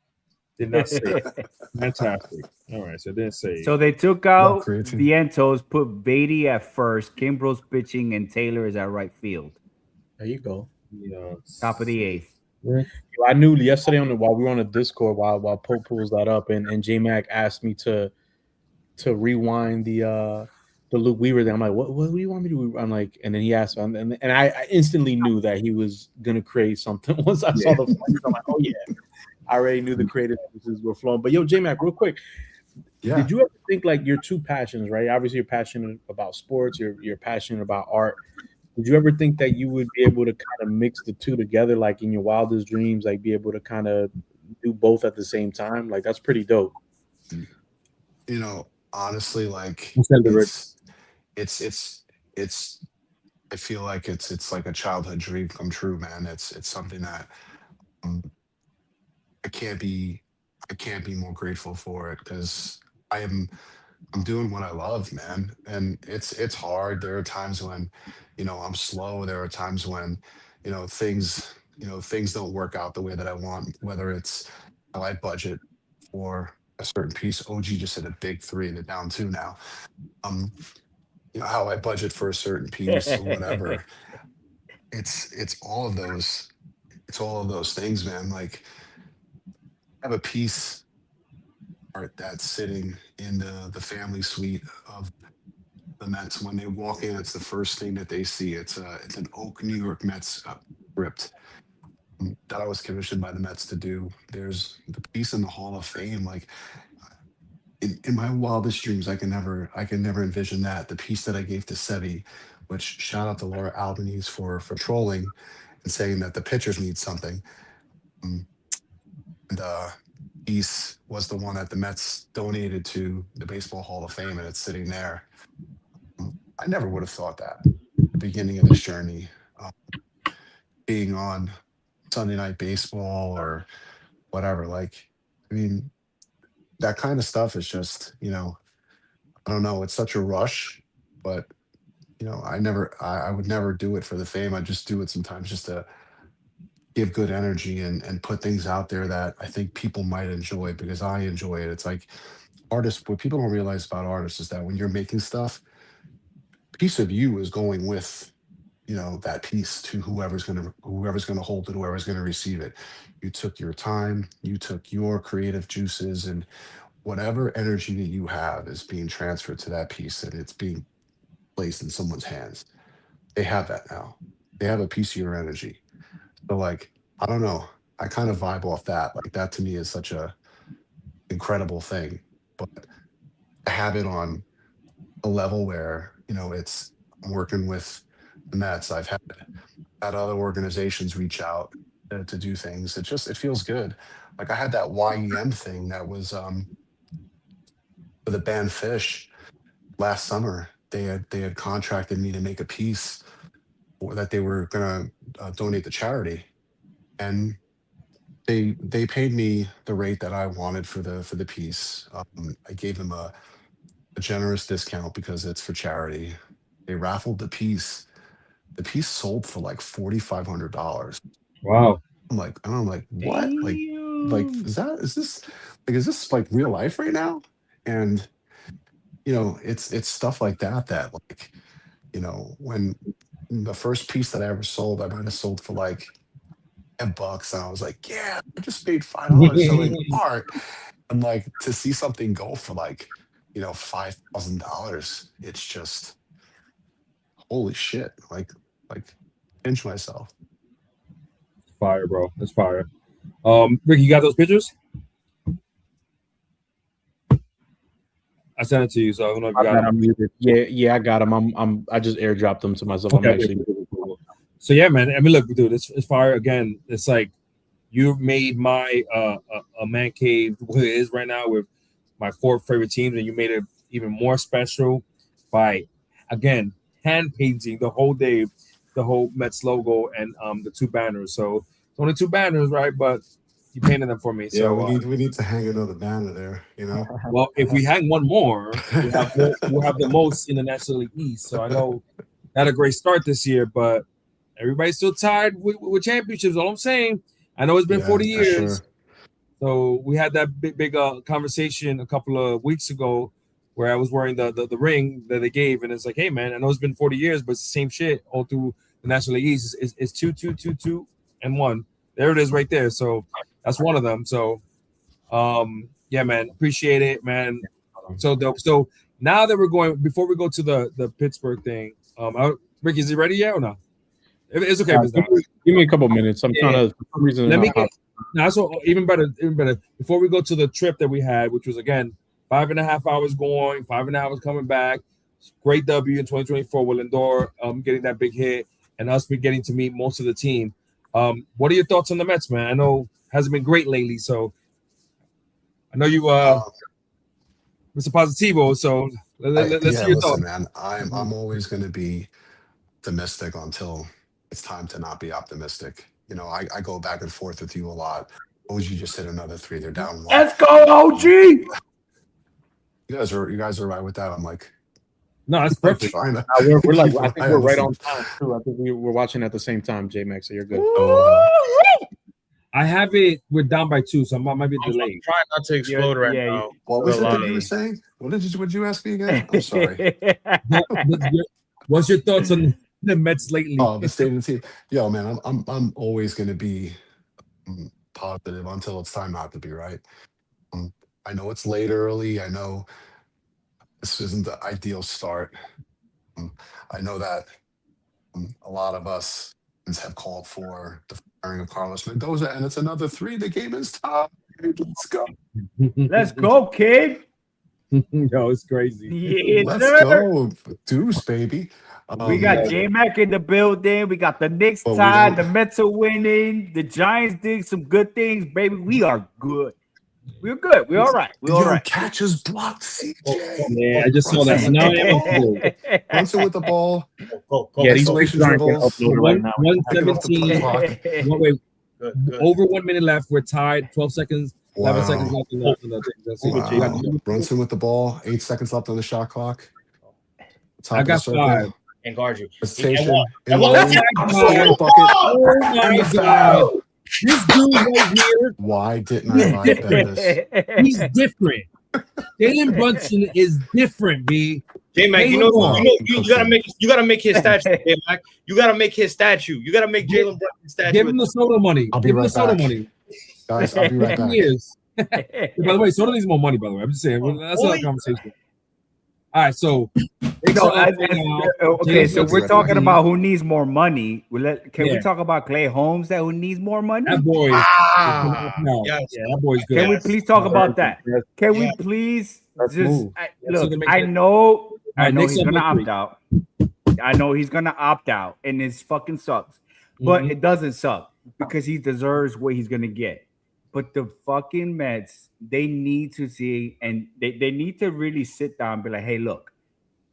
Did not say it. Fantastic. All right, so then say
So they took
Well,
out
creatine.
Vientos, put Beatty at first, Kimbrel's pitching, and Taylor is at right field.
There you go.
Top of the eighth.
I knew yesterday while we were on the Discord while Pope pulls that up and J Mac asked me to rewind the Luke Weaver thing. I'm like, what do you want me to do? I'm like, and then he asked, and I instantly knew that he was gonna create something once I saw the flames. I'm like, oh yeah, I already knew the creative juices were flowing. But yo, J Mac, real quick,
Yeah.
did you ever think like your two passions, right? Obviously, you're passionate about sports, you're passionate about art. Did you ever think that you would be able to kind of mix the two together, like in your wildest dreams, like be able to kind of do both at the same time? Like that's pretty dope.
You know, honestly, like
Who said the
it's I feel like it's like a childhood dream come true, man. It's something that um, I can't be more grateful for it because I'm doing what I love, man. And it's hard. There are times when, I'm slow. There are times when, things don't work out the way that I want, whether it's how I budget for a certain piece. OG just hit a big three and they're down two now. Um, how I budget for a certain piece or whatever. It's all of those things, man. Like I have a piece art that's sitting in the family suite of the Mets. When they walk in, it's the first thing that they see. It's an Oak New York Mets script that I was commissioned by the Mets to do. There's the piece in the Hall of Fame. Like in my wildest dreams, I can never envision that. The piece that I gave to Sevi, which shout out to Laura Albanese for trolling and saying that the pitchers need something. And piece was the one that the Mets donated to the Baseball Hall of Fame, and it's sitting there. I never would have thought that at the beginning of this journey, being on Sunday Night Baseball or whatever. Like, I mean, that kind of stuff is just, I don't know. It's such a rush, but I would never do it for the fame. I just do it sometimes just to give good energy and put things out there that I think people might enjoy because I enjoy it. It's like artists, what people don't realize about artists is that when you're making stuff, a piece of you is going with, that piece to whoever's gonna hold it, whoever's gonna receive it. You took your time, you took your creative juices, and whatever energy that you have is being transferred to that piece and it's being placed in someone's hands. They have that now. They have a piece of your energy. So like, I don't know. I kind of vibe off that. Like that to me is such a incredible thing. But I have it on a level where, I'm working with the Mets. I've had other organizations reach out to do things. It feels good. Like I had that YEM thing that was for the band Fish last summer. They had contracted me to make a piece that they were gonna donate to charity, and they paid me the rate that I wanted for the piece. I gave them a generous discount because it's for charity. They raffled the piece. The piece sold for like $4,500.
wow.
I'm like what? Like is this like real life right now? And it's stuff like that like when the first piece that I ever sold, I might have sold for like $10, and I was like, yeah, I just made $5 selling art. And like to see something go for like $5,000, it's just holy shit. Like pinch myself.
Fire, bro. That's fire. Ricky, you got those pictures? I sent it to you, so I don't know if you got them.
Yeah, I got them. I just airdropped them to myself.
Okay.
I'm actually
So yeah, man. I mean, look, dude, it's fire again. It's like you made my a man cave what it is right now with my 4 favorite teams, and you made it even more special by again hand painting the whole day, the whole Mets logo and the 2 banners. So it's only 2 banners, right? But you painted them for me.
Yeah,
So
we need to hang another banner there,
Well, if we hang one more, we'll have the most in the National League East. So I know not a great start this year, but everybody's still tied with championships. All I'm saying, I know it's been 40
for
years,
sure.
So we had that big conversation a couple of weeks ago where I was wearing the ring that they gave, and it's like, hey man, I know it's been 40 years, but it's the same shit all through the National League East. It's 2, 2, 2, 2, and 1. There it is right there. So that's one of them. So yeah, man, appreciate it, man. So dope. So now that we're going, before we go to the Pittsburgh thing, Ricky, is he ready yet or no? It's okay.
Give me a couple minutes. I'm trying to, for some reason,
let me get, now, so even better. Before we go to the trip that we had, which was again 5.5 hours going, 5.5 hours coming back. Great W in 2024 with Lindor getting that big hit, and us getting to meet most of the team. What are your thoughts on the Mets, man? I know it hasn't been great lately, so I know you, Mr. Positivo. So let's hear your thoughts,
man. I'm always going to be optimistic until it's time to not be optimistic. You know, I go back and forth with you a lot. OG just hit another 3. They're down 1.
Let's go, OG.
You guys are right with that. I'm like,
no, that's perfect.
We're like, I think we're right on time too. I think we're watching at the same time, J-Max, so you're good.
I have it. We're down by 2, so I might be delayed.
I'm trying not to explode right now.
What was it that you were saying? What did you ask me again? I'm sorry.
What's your thoughts on the Mets lately?
Oh, the state of the team. Yo, man, I'm always going to be positive until it's time not to be, right? I know it's late early. I know this isn't the ideal start. I know that a lot of us have called for the firing of Carlos Mendoza, and it's another 3. The game is tied. Let's go.
Let's go, kid.
Yo, it's crazy.
Yeah,
Let's go. Deuce, baby.
We got J-Mac in the building. We got the Knicks
But we
tied. The
don't-
Mets are winning. The Giants did some good things, baby. We are good. We're good. We're all right. We're all right.
Catches blocked, CJ.
Yeah, I just saw that. So now
Brunson with the ball.
Go.
Yeah, these
Isolation
pictures aren't getting
dribbles.
uploaded right now.
117. Wait,
Good.
over 1 minute left. We're tied. 12 seconds. 11
Wow.
seconds left. On the thing. That's it.
Wow. Brunson with the ball. 8 seconds left on the shot clock. Top
I
of the
got
circle.
5.
And guard you.
Hesitation.
And
In
one.
lane. Scoring bucket.
Oh my God. This dude right here,
Why didn't I buy this?
he's different. Jalen Brunson is different, B.
J-Mac, you gotta make his statue, J-Mac. You gotta make his statue. You gotta make Jalen Brunson's statue.
Give him the soda money.
I'll be
Give him
right
the soda
back.
money.
Guys, I'll be right back.
He is. By the way, soda needs more money, by the way. I'm just saying. That's not a conversation. All right, so
okay, so we're talking about who needs more money. Can we talk about Clay Holmes who needs more money?
that boy. No,
Yes.
yeah, that boy's good.
Can we please talk about that? Can we please just look? I know he's gonna opt out. I know he's gonna opt out, and it fucking sucks. But it doesn't suck because he deserves what he's gonna get. But the fucking Mets, they need to see, and they need to really sit down and be like, hey, look,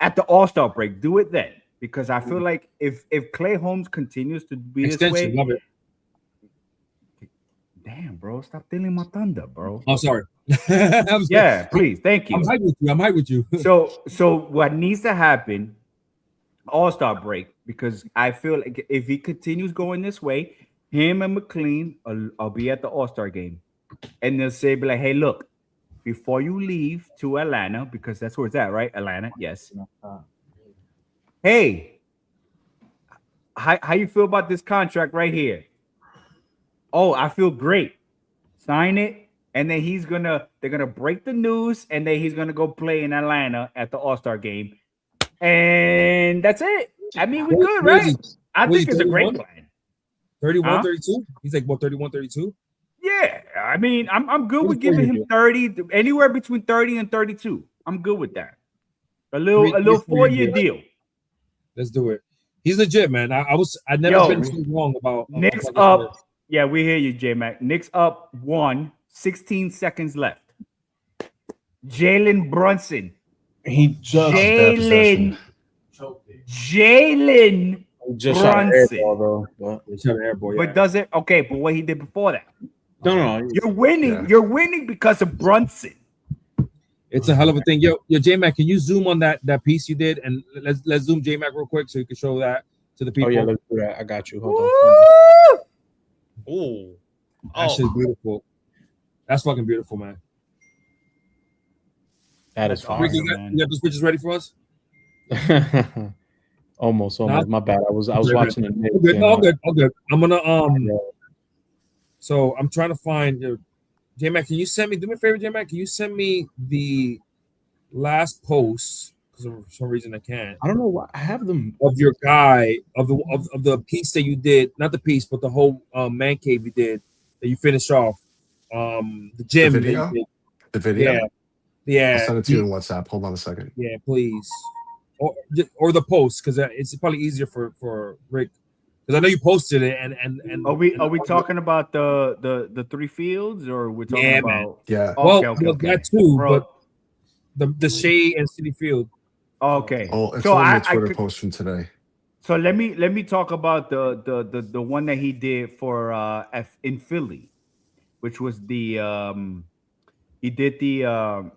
at the All-Star break, do it then. Because I feel like if Clay Holmes continues to be this way,
love it.
damn, bro, stop stealing my thunder, bro.
I'm sorry.
Yeah, please, thank you.
I'm hyped with you.
So what needs to happen, All-Star break, because I feel like if he continues going this way, him and McLean will be at the All-Star game. And they'll say, be like, hey, look, before you leave to Atlanta, because that's where it's at, right? Atlanta, yes. Hey, how you feel about this contract right here? Oh, I feel great. Sign it. And then they're gonna break the news, and then he's gonna go play in Atlanta at the All-Star game. And that's it. I mean, we're good, right? I think it's a great plan.
31, 32? He's like, what, 31, 32?
Yeah, I mean, I'm good with giving him 30, anywhere between 30 and 32. I'm good with that. A little 4-year deal.
Let's do it. He's legit, man. I've never been so wrong about
Knicks up. Yeah, we hear you, J-Mac. Knicks up 1, 16 seconds left. Jalen Brunson.
He just
Jalen
just
Brunson.
Shot an air ball,
But does it okay? But what he did before that?
No.
You're winning.
Yeah.
You're winning because of Brunson.
It's a hell of a thing. Yo, J-Mac, can you zoom on that piece you did? And let's zoom J-Mac real quick so you can show that to the people.
Oh yeah, let's do that. I got you. Hold on.
Ooh.
That shit's beautiful. That's fucking beautiful, man.
That is
That's
fire.
Rick,
awesome,
you
man.
got those pictures ready for us?
almost.
Nah.
My bad. I was
Okay,
watching the Knicks.
All good.
and,
No, all good. All good. I'm gonna
yeah.
So I'm trying to find J Mac. Can you send me? Do me a favor, J Mac. Can you send me the last post? Because for some reason I can't.
I don't know why I have them.
Of your guy of the piece that you did, not the piece, but the whole man cave you did that you finished off. The gym.
The
that you
video?
did.
The video?
Yeah. Yeah.
I'll send it to you in WhatsApp. Hold on a second.
Yeah, please. Or the post, because it's probably easier for Rick. Because I know you posted it and
Are we talking about the 3 fields, or we're talking
Yeah, man.
about?
Yeah.
Well,
Okay,
that too,
Bro,
but the Shea and City Field.
okay.
Oh, it's
So
on
I
the Twitter
could-
post from today.
So let me talk about the one that he did for in Philly, which was the he did the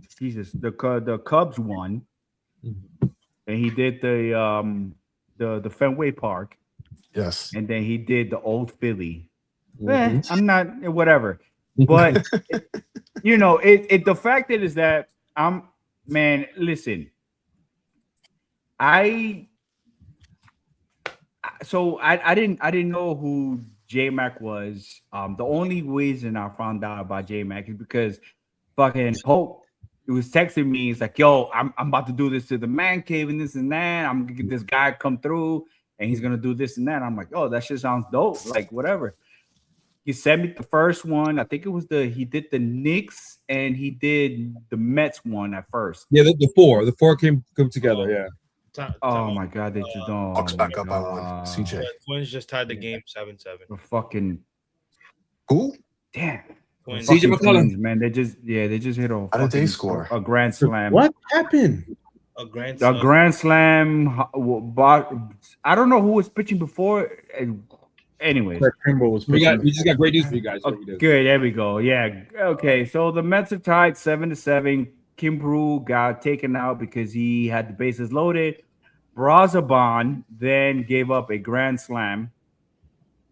the Cubs one, and he did the Fenway Park,
Yes.
and then he did the Old Philly.
Mhm.
I'm not whatever, but you know the fact is that man, listen, I didn't know who J Mac was. The only reason I found out about J Mac is because fucking Pope, it was texting me. It's like, yo, I'm about to do this to the man cave and this and that. I'm gonna get this guy come through and he's gonna do this and that. I'm like, oh, that shit sounds dope. Like, whatever. He sent me the first one. I think it was he did the Knicks and he did the Mets one at first.
Yeah, the four came together. Yeah.
Oh my god, they just don't.
Bucks back up by one. CJ.
The Twins just tied the game 7-7.
The fucking
Who?
damn.
Twins.
CJ
Fucking
McCollum.
Twins, man. They just hit a
How did they
fucking-
score?
a grand slam.
What happened?
A grand
The
slam.
grand slam. I don't know who was pitching before. Anyways,
Craig Kimbrell was
We
pitching.
just got great news for you guys.
okay, good. There we go. Yeah. Okay. So the Mets are tied 7-7. Kimbrel got taken out because he had the bases loaded. Brazaban then gave up a grand slam.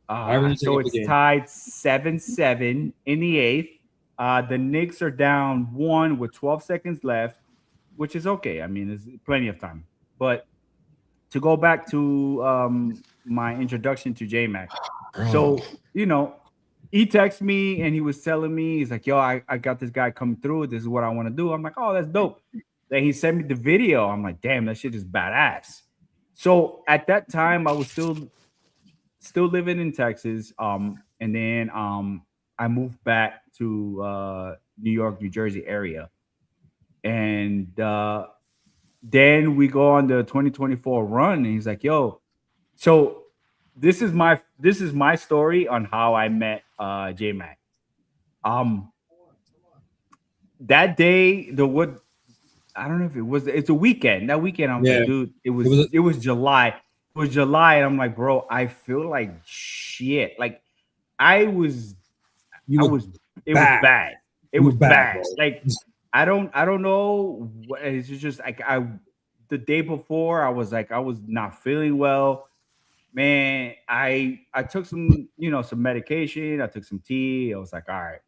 Irony
So
taking up the
it's
game.
tied 7-7 in the eighth. The Knicks are down 1 with 12 seconds left, which is okay. I mean, there's plenty of time. But to go back to my introduction to J-Mac. So, you know, he texted me and he was telling me, he's like, yo, I got this guy coming through. This is what I want to do. I'm like, oh, that's dope. Then he sent me the video. I'm like, damn, that shit is badass. So at that time, I was still living in Texas. And then I moved back to New York, New Jersey area. And then we go on the 2024 run, and he's like, yo, so this is my story on how I met J-Mac. That day, I don't know if it's a weekend. That weekend, I'm like, dude, it was July. It was July, and I'm like, bro, I feel like shit. Like it was bad. It was bad. Like I don't know. It's just like the day before, I was not feeling well. Man, I took some medication. I took some tea. I was like, all right,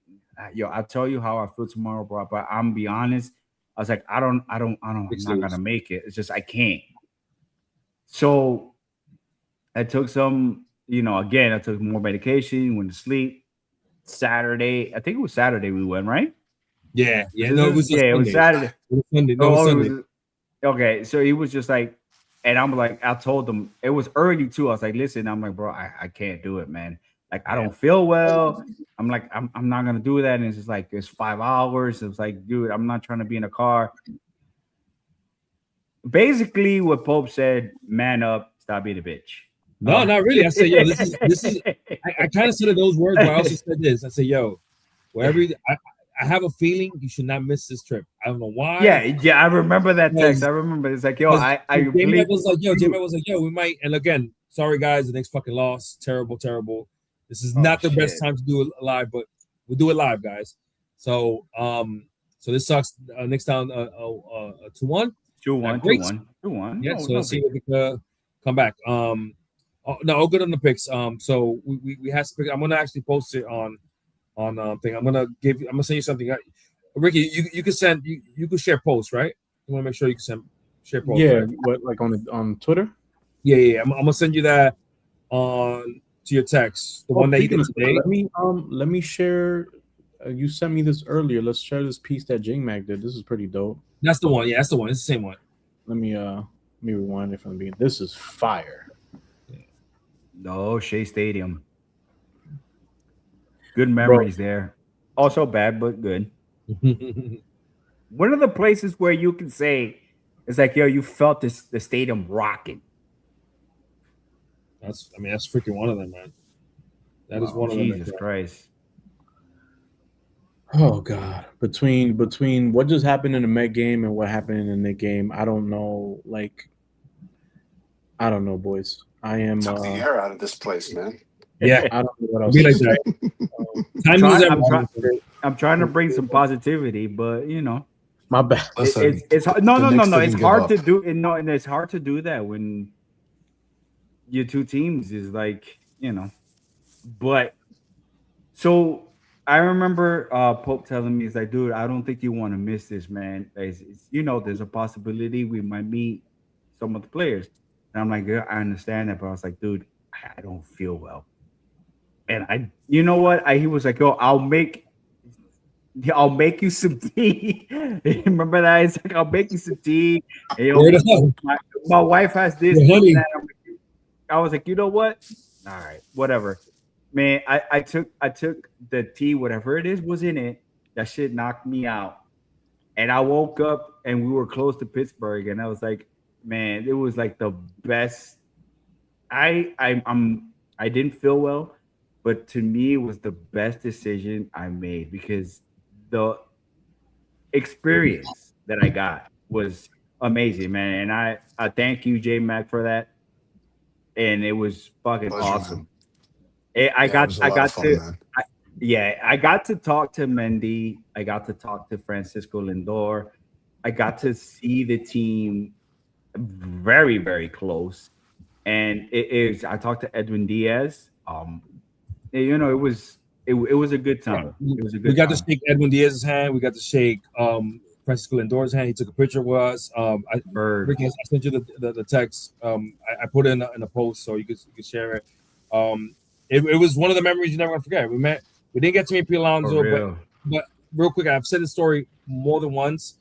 yo, I'll tell you how I feel tomorrow, bro. But I'm be honest. I was like, I'm not gonna make it. It's just I can't. So I took some, again, I took more medication, went to sleep. Saturday, I think it was Saturday we went, right?
Yeah. No, it was
Saturday.
It was Sunday. No, it was Sunday.
Okay, so he was just like, and I'm like, I told him it was early too. I was like, listen, I'm like, bro, I can't do it, man. Like, I don't feel well. I'm like, I'm not gonna do that. And it's just like, it's 5 hours. It's like, dude, I'm not trying to be in a car. Basically, what Pope said, man up, stop being a bitch.
No, not really. I said, yo, this is. I kind of said those words, but I also said this. I said, yo, wherever I have a feeling you should not miss this trip. I don't know why.
Yeah, I remember that text. I remember it's like, yo,
J-Mac was like, yo, we might. And again, sorry guys, the Knicks fucking lost. Terrible. This is not the best time to do it live, but we'll do it live, guys. So, so this sucks. Knicks down 2-1.
2-1.
Yeah, so let's see if we can come back. No, all good on the picks. So we has to pick. I'm gonna actually post it on on thing. I'm gonna send you something. Ricky, you can send you can share posts, right? You want to make sure you can share posts.
Yeah,
right?
what like on Twitter?
Yeah. I'm gonna send you that on to your text. The one that you did today.
Let me share. You sent me this earlier. Let's share this piece that J Mac did. This is pretty dope.
That's the one. Yeah, that's the one. It's the same one.
Let me rewind it from the beginning. This is fire.
No, Shea Stadium. Good memories there. Also bad, but good. One of the places where you can say it's like, yo, you felt the stadium rocking.
That's freaking one of them, man. That is one of them.
Jesus Christ.
Oh God! Between what just happened in the Met game and what happened in the Knicks game, I don't know. Like, I don't know, boys. I am.
Took the air out of this place, man.
Yeah,
I don't know what else.
Be like that.
I'm trying to bring some positivity, but you know,
my bad.
Listen,
it's no. It's
didn't
hard
give
to do. And it's hard to do that when your two teams is like, you know. But so I remember Pope telling me, "It's like, dude, I don't think you want to miss this, man. You know, there's a possibility we might meet some of the players." And I'm like, "Yeah, I understand that," but I was like, "Dude, I don't feel well." And you know what? He was like, "Yo, I'll make you some tea." Remember that? He's like, "I'll make you some tea." And, you know, my wife has this. And that. I was like, "You know what? All right, whatever." Man, I took the tea, whatever it is was in it. That shit knocked me out. And I woke up and we were close to Pittsburgh, and I was like, man, it was like the best. I didn't feel well, but to me, it was the best decision I made because the experience that I got was amazing, man. And I thank you, J Mac, for that. And it was fucking awesome. I got to talk to Mendy. I got to talk to Francisco Lindor. I got to see the team very, very close. And I talked to Edwin Diaz. You know, it was a good time. It was a good.
We got to shake Edwin Diaz's hand. We got to shake Francisco Lindor's hand. He took a picture with us. Ricky, I sent you the text. I put it in a post so you could share it. It was one of the memories you're never gonna forget. We didn't get to meet Pete Alonso, but real quick, I've said the story more than once.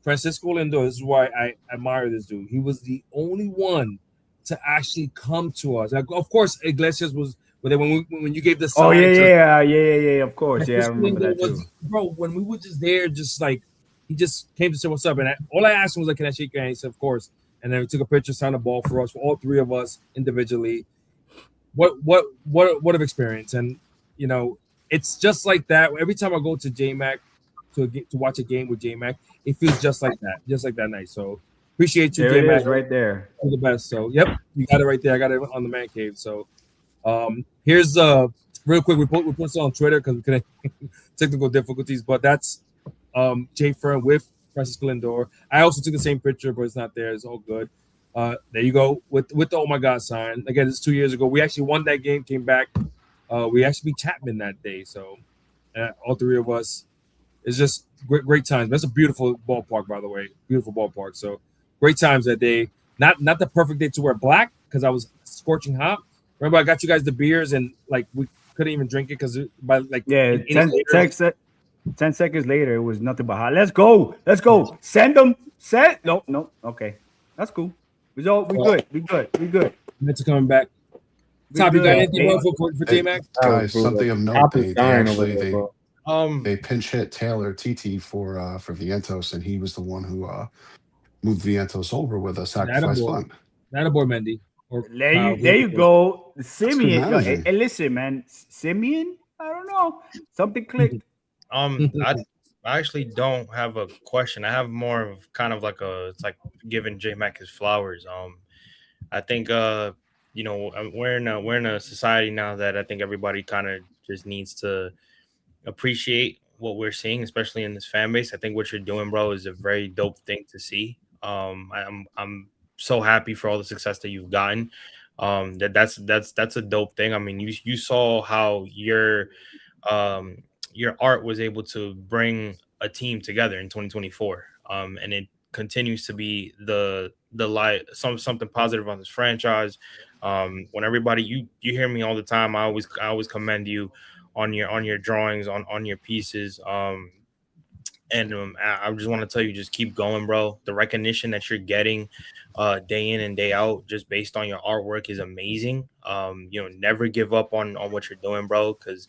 Francisco Lindor, this is why I admire this dude. He was the only one to actually come to us. Like, of course, Iglesias was when you gave the sign.
Oh yeah, of course, yeah, I remember that too.
Bro, when we were just there, just like he just came to say what's up, and all I asked him was like, "Can I shake your hand?" He said, "Of course." And then we took a picture, signed a ball for us, for all three of us individually. What an experience. And you know, it's just like that. Every time I go to JMac to watch a game with JMac, it feels just like that night. So appreciate you,
there
JMac.
it is right there.
You're the best. So yep, you got it right there. I got it on the man cave. So here's real quick, we put this on Twitter because we couldn't technical difficulties, but that's Jay Fern with Francisco Lindor. I also took the same picture, but it's not there. It's all good. There you go with the "Oh my God" sign. Again, it's 2 years ago. We actually won that game, came back. We actually beat Chapman that day. So all three of us, it's just great times. That's a beautiful ballpark, by the way. Beautiful ballpark. So great times that day. Not the perfect day to wear black because I was scorching hot. Remember, I got you guys the beers and like we couldn't even drink it because by like
10 seconds later, it was nothing but hot. Let's go. Send them. No. Okay, that's cool. We good.
Meant to coming back. Top, you got anything for J-Mac?
Guys, something of note. They pinch hit Taylor TT for Vientos, and he was the one who moved Vientos over with a sacrifice bunt.
Not a boy, Mendy.
There you go. Simeon. Hey, listen, man. Simeon? I don't know. Something clicked.
I actually don't have a question. I have more of kind of like it's like giving J-Mac his flowers. I think you know, we're in a society now that I think everybody kind of just needs to appreciate what we're seeing, especially in this fan base. I think what you're doing, bro, is a very dope thing to see. I'm so happy for all the success that you've gotten. That's a dope thing. I mean, you saw how your your art was able to bring a team together in 2024, and it continues to be the light, something positive on this franchise. When everybody, you hear me all the time, I always commend you on your drawings, on your pieces. And I just want to tell you, just keep going, bro. The recognition that you're getting day in and day out, just based on your artwork, is amazing. Never give up on what you're doing, bro, because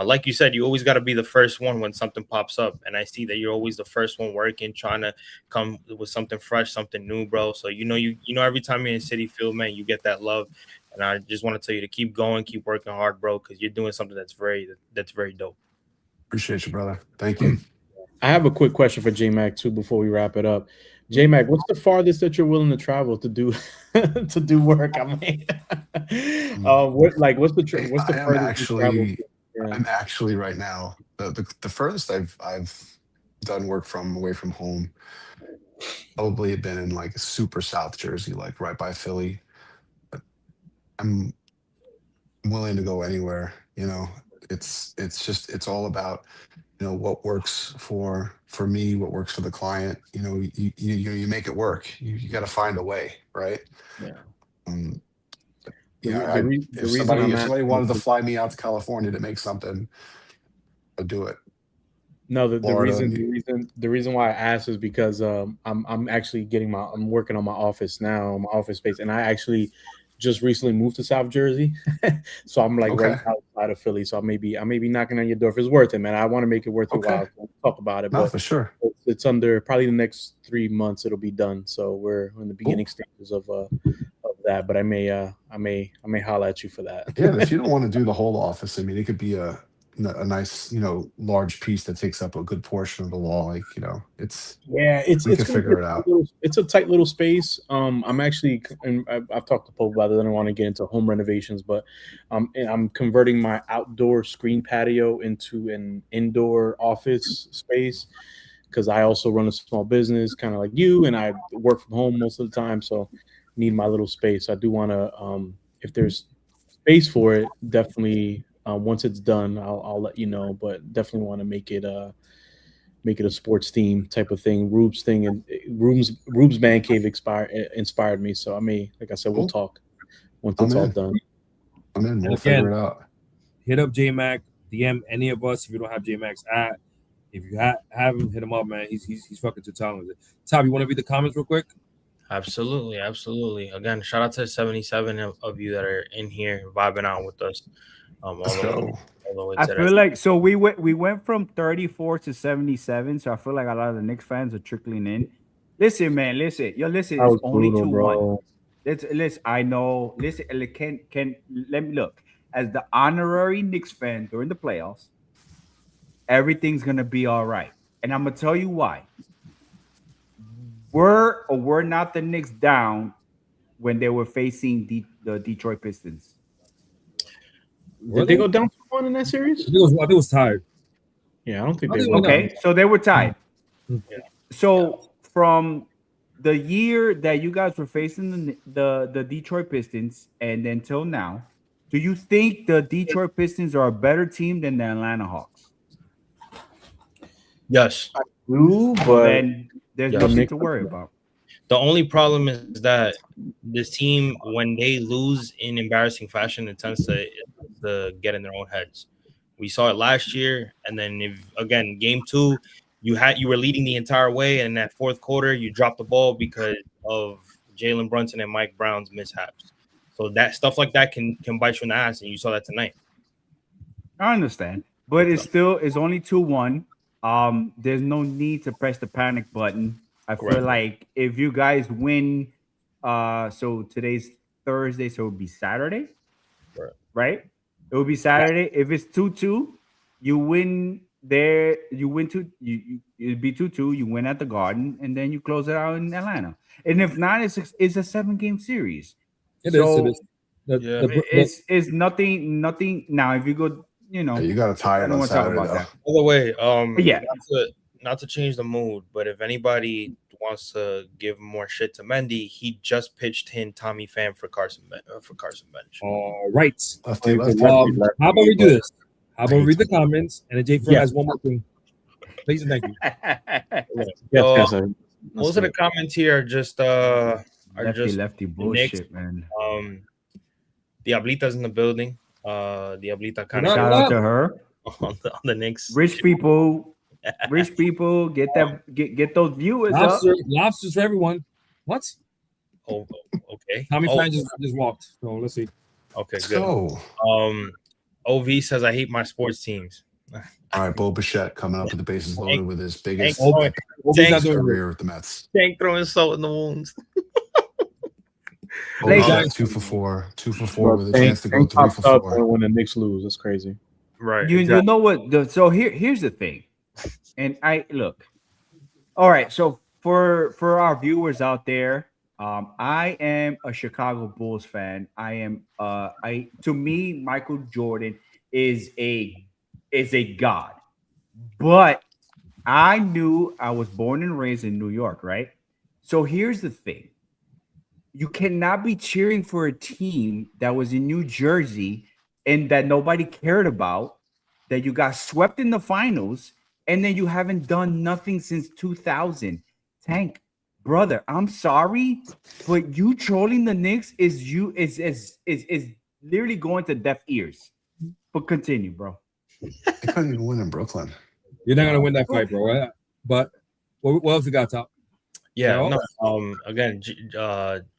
like you said, you always got to be the first one when something pops up. And I see that you're always the first one working, trying to come with something fresh, something new, bro. So you know every time you're in Citi Field, man, you get that love. And I just want to tell you to keep going, keep working hard, bro, because you're doing something that's very dope.
Appreciate you, brother. Thank you.
I have a quick question for J-Mac too before we wrap it up. J-Mac, what's the farthest that you're willing to travel to do to do work? I mean, what's the
I am
furthest you travel?
I'm actually right now the furthest I've done work from away from home probably been in like super South Jersey, like right by Philly. But I'm willing to go anywhere. It's all about what works for me, what works for the client. You make it work. You got to find a way, right?
Yeah.
If somebody wanted to fly me out to California to make something, I'd do it.
No, the reason why I asked is because I'm actually I'm working on my office now, my office space, and I actually just recently moved to South Jersey, so I'm like right outside of Philly. So I may be knocking on your door if it's worth it, man. I want to make it worth your while. So we'll talk about it,
No,
but
for sure.
it's under probably the next 3 months. It'll be done. So we're in the beginning stages of that. But I may holler at you for that.
Yeah, if you don't want to do the whole office, I mean, it could be a nice, large piece that takes up a good portion of the wall. Like, we can figure it out.
It's a tight little space. I'm actually, and I've talked to Pope about it. I don't want to get into home renovations, but I'm converting my outdoor screen patio into an indoor office space because I also run a small business, kind of like you, and I work from home most of the time, so need my little space. I do want to, if there's space for it, definitely. Once it's done, I'll let you know, but definitely want to make it a sports theme type of thing. Rube's thing and Rube's Man Cave inspired me. So I may, like I said, we'll talk once it's all done.
I'm in. We'll figure it out.
Hit up J-Mac, DM any of us if you don't have J-Mac's at. If you have him, hit him up, man. He's fucking too talented. Tom, you want to read the comments real quick?
Absolutely. Again, shout out to 77 of you that are in here vibing out with us.
I feel like we went from 34 to 77, so I feel like a lot of the Knicks fans are trickling in. Listen, man, listen. It's only 2-1. Listen, I know. Listen, can let me look. As the honorary Knicks fan during the playoffs, everything's gonna be all right, and I'm gonna tell you why. We're not the Knicks down when they were facing the Detroit Pistons.
Did they go down 2-1 in that series?
I think it was tied.
Yeah, I don't think they
were. Okay, so they were tied.
Yeah.
So from the year that you guys were facing the Detroit Pistons and then till now, do you think the Detroit Pistons are a better team than the Atlanta Hawks?
Yes.
I do, but
then there's nothing to worry about.
The only problem is that this team, when they lose in embarrassing fashion, it tends to get in their own heads. We saw it last year, and then game 2, you were leading the entire way, and in that fourth quarter, you dropped the ball because of Jalen Brunson and Mike Brown's mishaps. So that stuff like that can bite you in the ass, and you saw that tonight.
I understand, but it's only 2-1. There's no need to press the panic button. I feel like if you guys win, so today's Thursday, so it would be Saturday, right? It would be Saturday. If it's 2-2, you win there. You win it'd be 2-2. You win at the Garden, and then you close it out in Atlanta. And if not, it's a 7-game series.
It is.
It's nothing. Now, if you go,
you got to tie it on Saturday.
By the way,
yeah.
Not to change the mood, but if anybody wants to give more shit to Mendy, he just pitched in Tommy Pham for Carson Bench.
All right.
Lefty.
How about we do this? I'm gonna read the comments, and then Jay Fern
Yeah.
has one more thing. Please and thank you.
Yes,
So, most of the comments here are just
lefty bullshit, man.
Diablita's in the building. Diablita kind
Shout
of
Shout out to her.
on the Knicks.
Rich people get those viewers up.
Lobsters for everyone. What?
Oh, okay.
Tommy
Oh,
Fan just walked. So let's see.
okay, good.
So,
OV says I hate my sports teams.
all right, Bo Bichette coming up with the bases loaded with his biggest
Thanks,
Obi's not doing
career with the Mets.
Tank throwing salt in the wounds.
Bo
Blake
Bichette,
Jackson.
2 for 4, 2 for 4 with a chance to go 3 for 4.
when the Knicks lose. That's crazy.
Right.
You know what? So here's the thing, and I look. All right, so for our viewers out there, I am a Chicago Bulls fan. To me, Michael Jordan is a god, but I knew I was born and raised in New York, right? So here's the thing. You cannot be cheering for a team that was in New Jersey and that nobody cared about, that you got swept in the finals, and then you haven't done nothing since 2000. Tank, brother, I'm sorry, but you trolling the Knicks is literally going to deaf ears. But continue, bro.
They couldn't even win in Brooklyn.
You're not gonna win that fight, bro. But what else we got, Top?
Yeah,
No.
no. Again,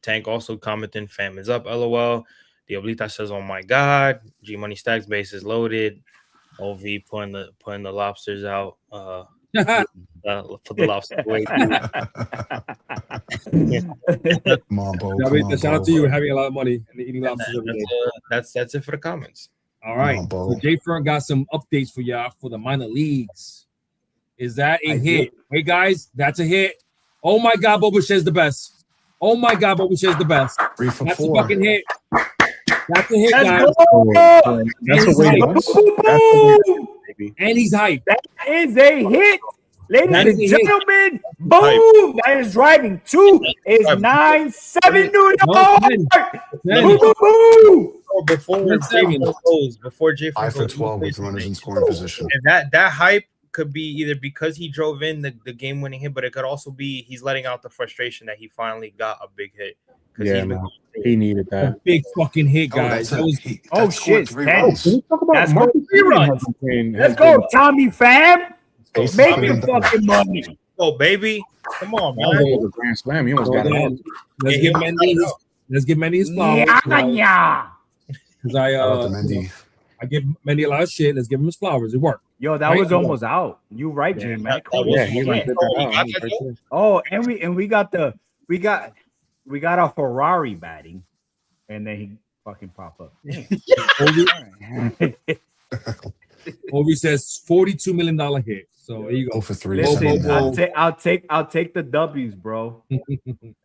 Tank also commenting, fam is up, LOL. Diablita says, oh my god. G Money Stacks base is loaded. OV putting the lobsters out. Put the lobsters away.
Come on, Bo. Come on,
Shout out
Bo.
to you having a lot of money and eating lobsters every day.
That's it for the comments.
All right.
Come on, Bo.
So Jay Fern got some updates for y'all for the minor leagues. Is that a hit? Hey guys, that's a hit. Oh my God, Bo Bichette's the best. Oh my God, Bo Bichette's the best.
3 for
That's a
4.
fucking hit. That's a hit,
Let's
guys.
go!
That's
He's
a way
hype.
baby.
And he's hype.
That is a hit, ladies
That
and
is a hit.
gentlemen. Boom! That is driving 2 is 9-7 New
No,
York.
10.
Boom, boom, boom.
Before
Good seconds.
Jay
5 for 12 with runners in scoring position.
And that hype could be either because he drove in the game-winning hit, but it could also be he's letting out the frustration that he finally got a big hit.
Yeah, man. He needed that.
Big fucking hit,
Oh,
guys.
that's
That was
Oh,
scored
shit,
3
10.
runs.
Can we talk about
That's
Marcus
good
Freeman
runs.
has been-
Let's
has
go,
been-
Tommy fam.
Close to
Make
$1
your
million.
fucking money.
Oh, baby. Come on,
That
man.
was a grand slam. He almost
So
got it.
then, let's
Yeah,
give
he-
Mendy his flowers.
Yeah.
Because
Shout out to Mendy.
I give Mendy a lot of shit. Let's give him his flowers. It worked.
Yo, that
Right?
was almost out. You right, J
that
Mac.
was-
Yeah, he like
Yeah.
did that
Oh,
out.
he got that goal?
Oh, and we got a Ferrari batting, and then he fucking pop up.
Ovi says $42 million hit. So there you
0
go.
for 3.
Listen,
7.
I'll take the W's, bro.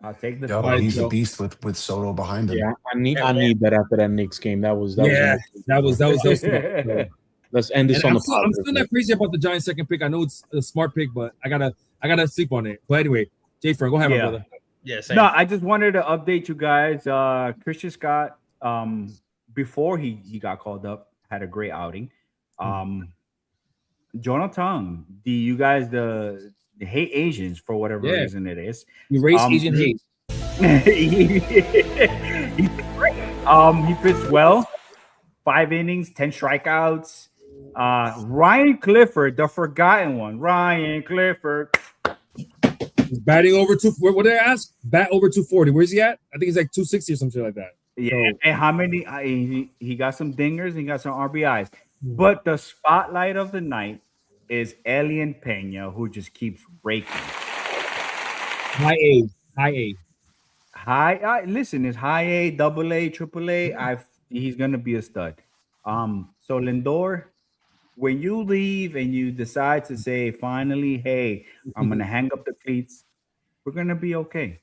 I'll take the
Yeah,
Right,
he's
so-
a beast with Soto behind him.
Yeah, I need that after that Knicks game. That was
Yeah, that was tough. So-
Let's end this
And
on
I'm
the
still
positive.
not crazy about the Giants' second pick. I know it's a smart pick, but I gotta sleep on it. But anyway, Jay Fern, go ahead, my
Yeah.
brother.
Yeah, same.
No, I just wanted to update you guys. Christian Scott, before he got called up, had a great outing. Jonathan, you guys the hate Asians for whatever
Yeah.
reason it is.
Erase Asian hate.
He pitched great. He pitched well. 5 innings, 10 strikeouts. Ryan Clifford, the forgotten one. Ryan Clifford.
He's batting over what did I ask? Bat over 240. Where's he at? I think he's like 260 or something like that.
Yeah,
So-
and how many? He got some dingers. He got some RBIs. But the spotlight of the night is Elian Pena, who just keeps raking.
High A.
Listen, it's high A, double A, triple A. He's gonna be a stud. So Lindor, when you leave and you decide to say finally, hey, I'm gonna hang up the cleats, we're gonna be okay.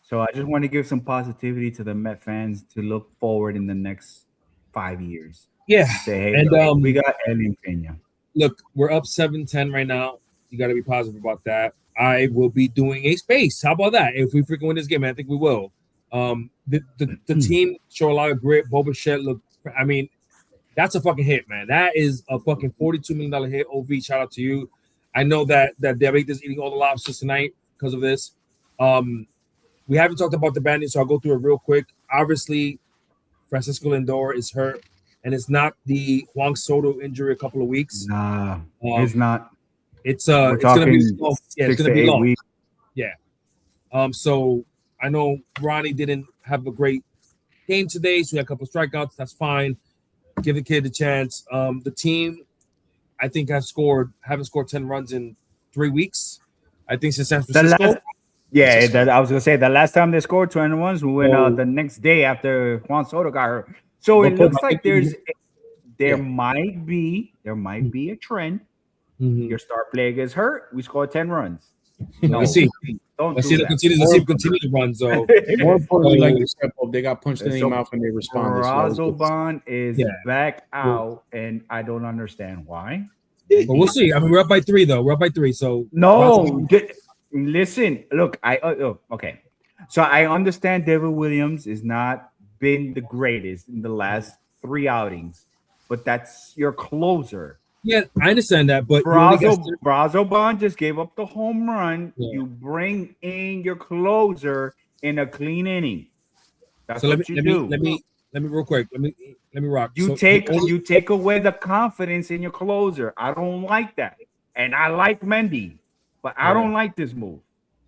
So I just want to give some positivity to the Met fans to look forward in the next 5 years.
Yeah.
Say, hey,
And,
look, we got Elian Pena.
Look, we're up 7-10 right now. You got to be positive about that. I will be doing a space. How about that? If we freaking win this game, I think we will. The team show a lot of grit. Bo Bichette, look, I mean, That's a fucking hit, man. That is a fucking $42 million hit. OV, shout out to you. I know that David is eating all the lobsters tonight because of this. We haven't talked about the bandit, so I'll go through it real quick. Obviously, Francisco Lindor is hurt, and it's not the Juan Soto injury a couple of weeks.
Nah, it's not.
It's
We're
it's gonna be
talking
long. Yeah, it's
6
gonna
to
be
8
long.
weeks.
Yeah. So I know Ronnie didn't have a great game today, so he had a couple of strikeouts. That's fine. Give the kid a chance. The team, I think, haven't scored 10 runs in 3 weeks. I think since San Francisco.
I was gonna say the last time they scored 20 runs, we went the next day after Juan Soto got hurt. So it looks like there might be a trend. Your star player gets hurt, we score 10 runs. No,
let's see.
Let's
see if continue to run. So
more importantly, like they got punched in the mouth and they responded.
Brazoban is back out, and I don't understand why.
But we'll see. I mean, we're up by 3 though. We're up by 3. So
listen. Look, okay. So I understand David Williams has not been the greatest in the last 3 outings, but that's your closer.
Yeah, I understand that, but
Brazoban just gave up the home run. Yeah. You bring in your closer in a clean inning. That's
so
what you do.
Let me real quick. Let me rock.
You take away the confidence in your closer. I don't like that, and I like Mendy, but I don't like this move.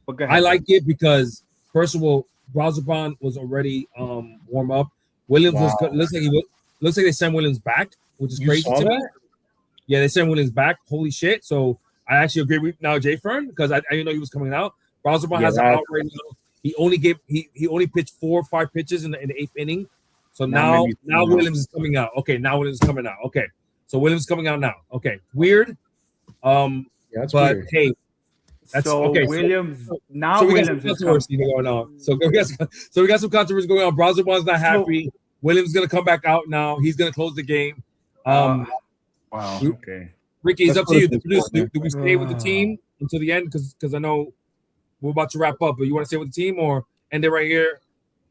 But go ahead.
I like it because first of all, Brazoban was already warm up. Williams was good. Looks like they sent Williams back, which is crazy to me. Yeah, they sent Williams back. Holy shit! So I actually agree with now Jay Fern because I didn't know he was coming out. Brazoban has an out right now. He only pitched 4 or 5 pitches in the 8th inning. So now Williams is coming out. Okay, now Williams is coming out. Okay, so Williams is coming out now. Okay, weird.
That's
but
weird.
Hey, that's
so
okay.
Williams
so
Williams
is going on. So we got some controversy going on. Brazoban's not happy. Williams is gonna come back out now. He's gonna close the game.
Wow. Okay.
Ricky, it's up to you. Do we stay with the team until the end? Because I know we're about to wrap up. But you want to stay with the team or end it right here?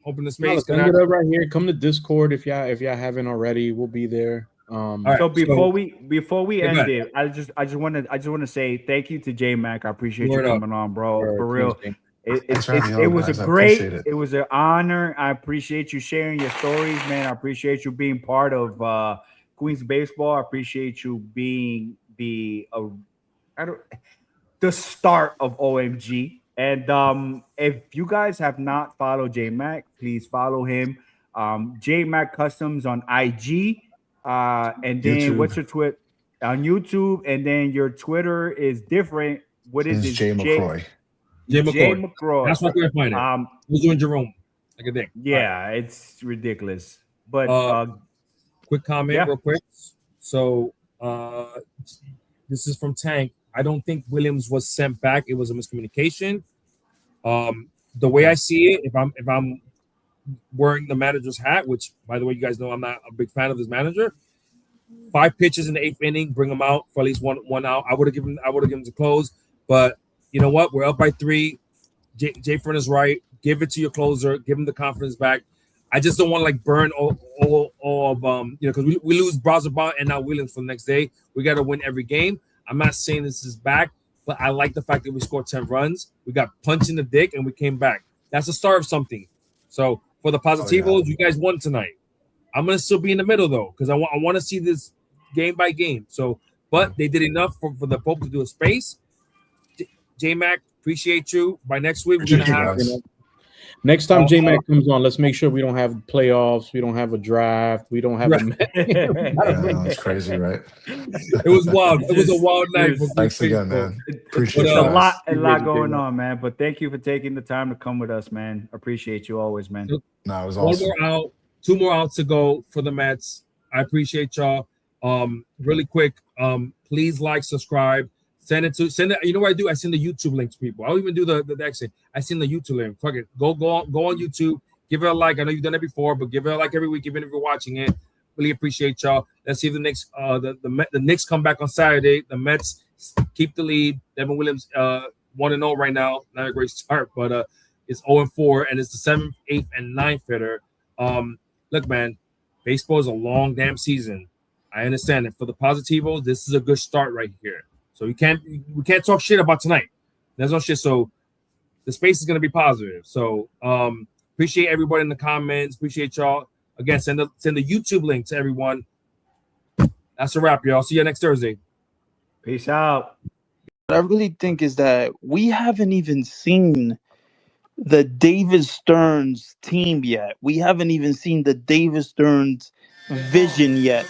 Open the space.
End it up right here. Come to Discord if y'all haven't already. We'll be there.
Right, so before we end it, I just want to say thank you to J Mac. I appreciate you coming on, bro. For real. It was an honor. I appreciate you sharing your stories, man. I appreciate you being part of Queens baseball. I appreciate you being the start of OMG. And if you guys have not followed J Mac, please follow him. J Mac Customs on IG. And then YouTube. What's your Twitter on YouTube? And then your Twitter is different. What is it?
Jay McCroy.
Jay McCroy. That's what we're finding. We're doing Jerome. Like a thing.
Yeah, it's ridiculous. But
quick comment, real quick. So this is from Tank. I don't think Williams was sent back. It was a miscommunication. The way I see it, if I'm wearing the manager's hat, which by the way, you guys know I'm not a big fan of this manager. 5 pitches in the 8th inning, bring him out for at least one out. I would have given him the close, but you know what? We're up by 3. Jay Fern is right. Give it to your closer. Give him the confidence back. I just don't want to like burn all of because we lose Brazoban and now Williams for the next day. We got to win every game. I'm not saying this is back, but I like the fact that we scored 10 runs. We got punched in the dick and we came back. That's the start of something. So for the Positivos, you guys won tonight. I'm gonna still be in the middle though, because I want to see this game by game. So, but they did enough for the Pope to do a space. J Mac, appreciate you. By next week, we're gonna have.
Next time J Mac comes on, let's make sure we don't have playoffs, we don't have a draft, we don't have
it's crazy, right?
It was wild. It was a wild night.
Thanks again, man. Appreciate it.
A lot going on, man. But thank you for taking the time to come with us, man. Appreciate you always, man.
No, it was awesome.
1 more out, 2 more outs to go for the Mets. I appreciate y'all. Really quick, please like, subscribe. Send it. You know what I do? I send the YouTube link to people. I don't even do the exit. I send the YouTube link. Fuck it. Go on YouTube. Give it a like. I know you've done it before, but give it a like every week, even if you're watching it. Really appreciate y'all. Let's see if the Knicks come back on Saturday. The Mets keep the lead. Devin Williams 1-0 right now. Not a great start, but it's 0-4, and it's the 7th, 8th, and 9th hitter. Look, man, baseball is a long damn season. I understand it. For the Positivo, this is a good start right here. So we can't talk shit about tonight. There's no shit. So the space is gonna be positive. So appreciate everybody in the comments. Appreciate y'all. Again, send the YouTube link to everyone. That's a wrap, y'all. See you next Thursday.
Peace out.
What I really think is that we haven't even seen the David Stearns team yet. We haven't even seen the David Stearns vision yet.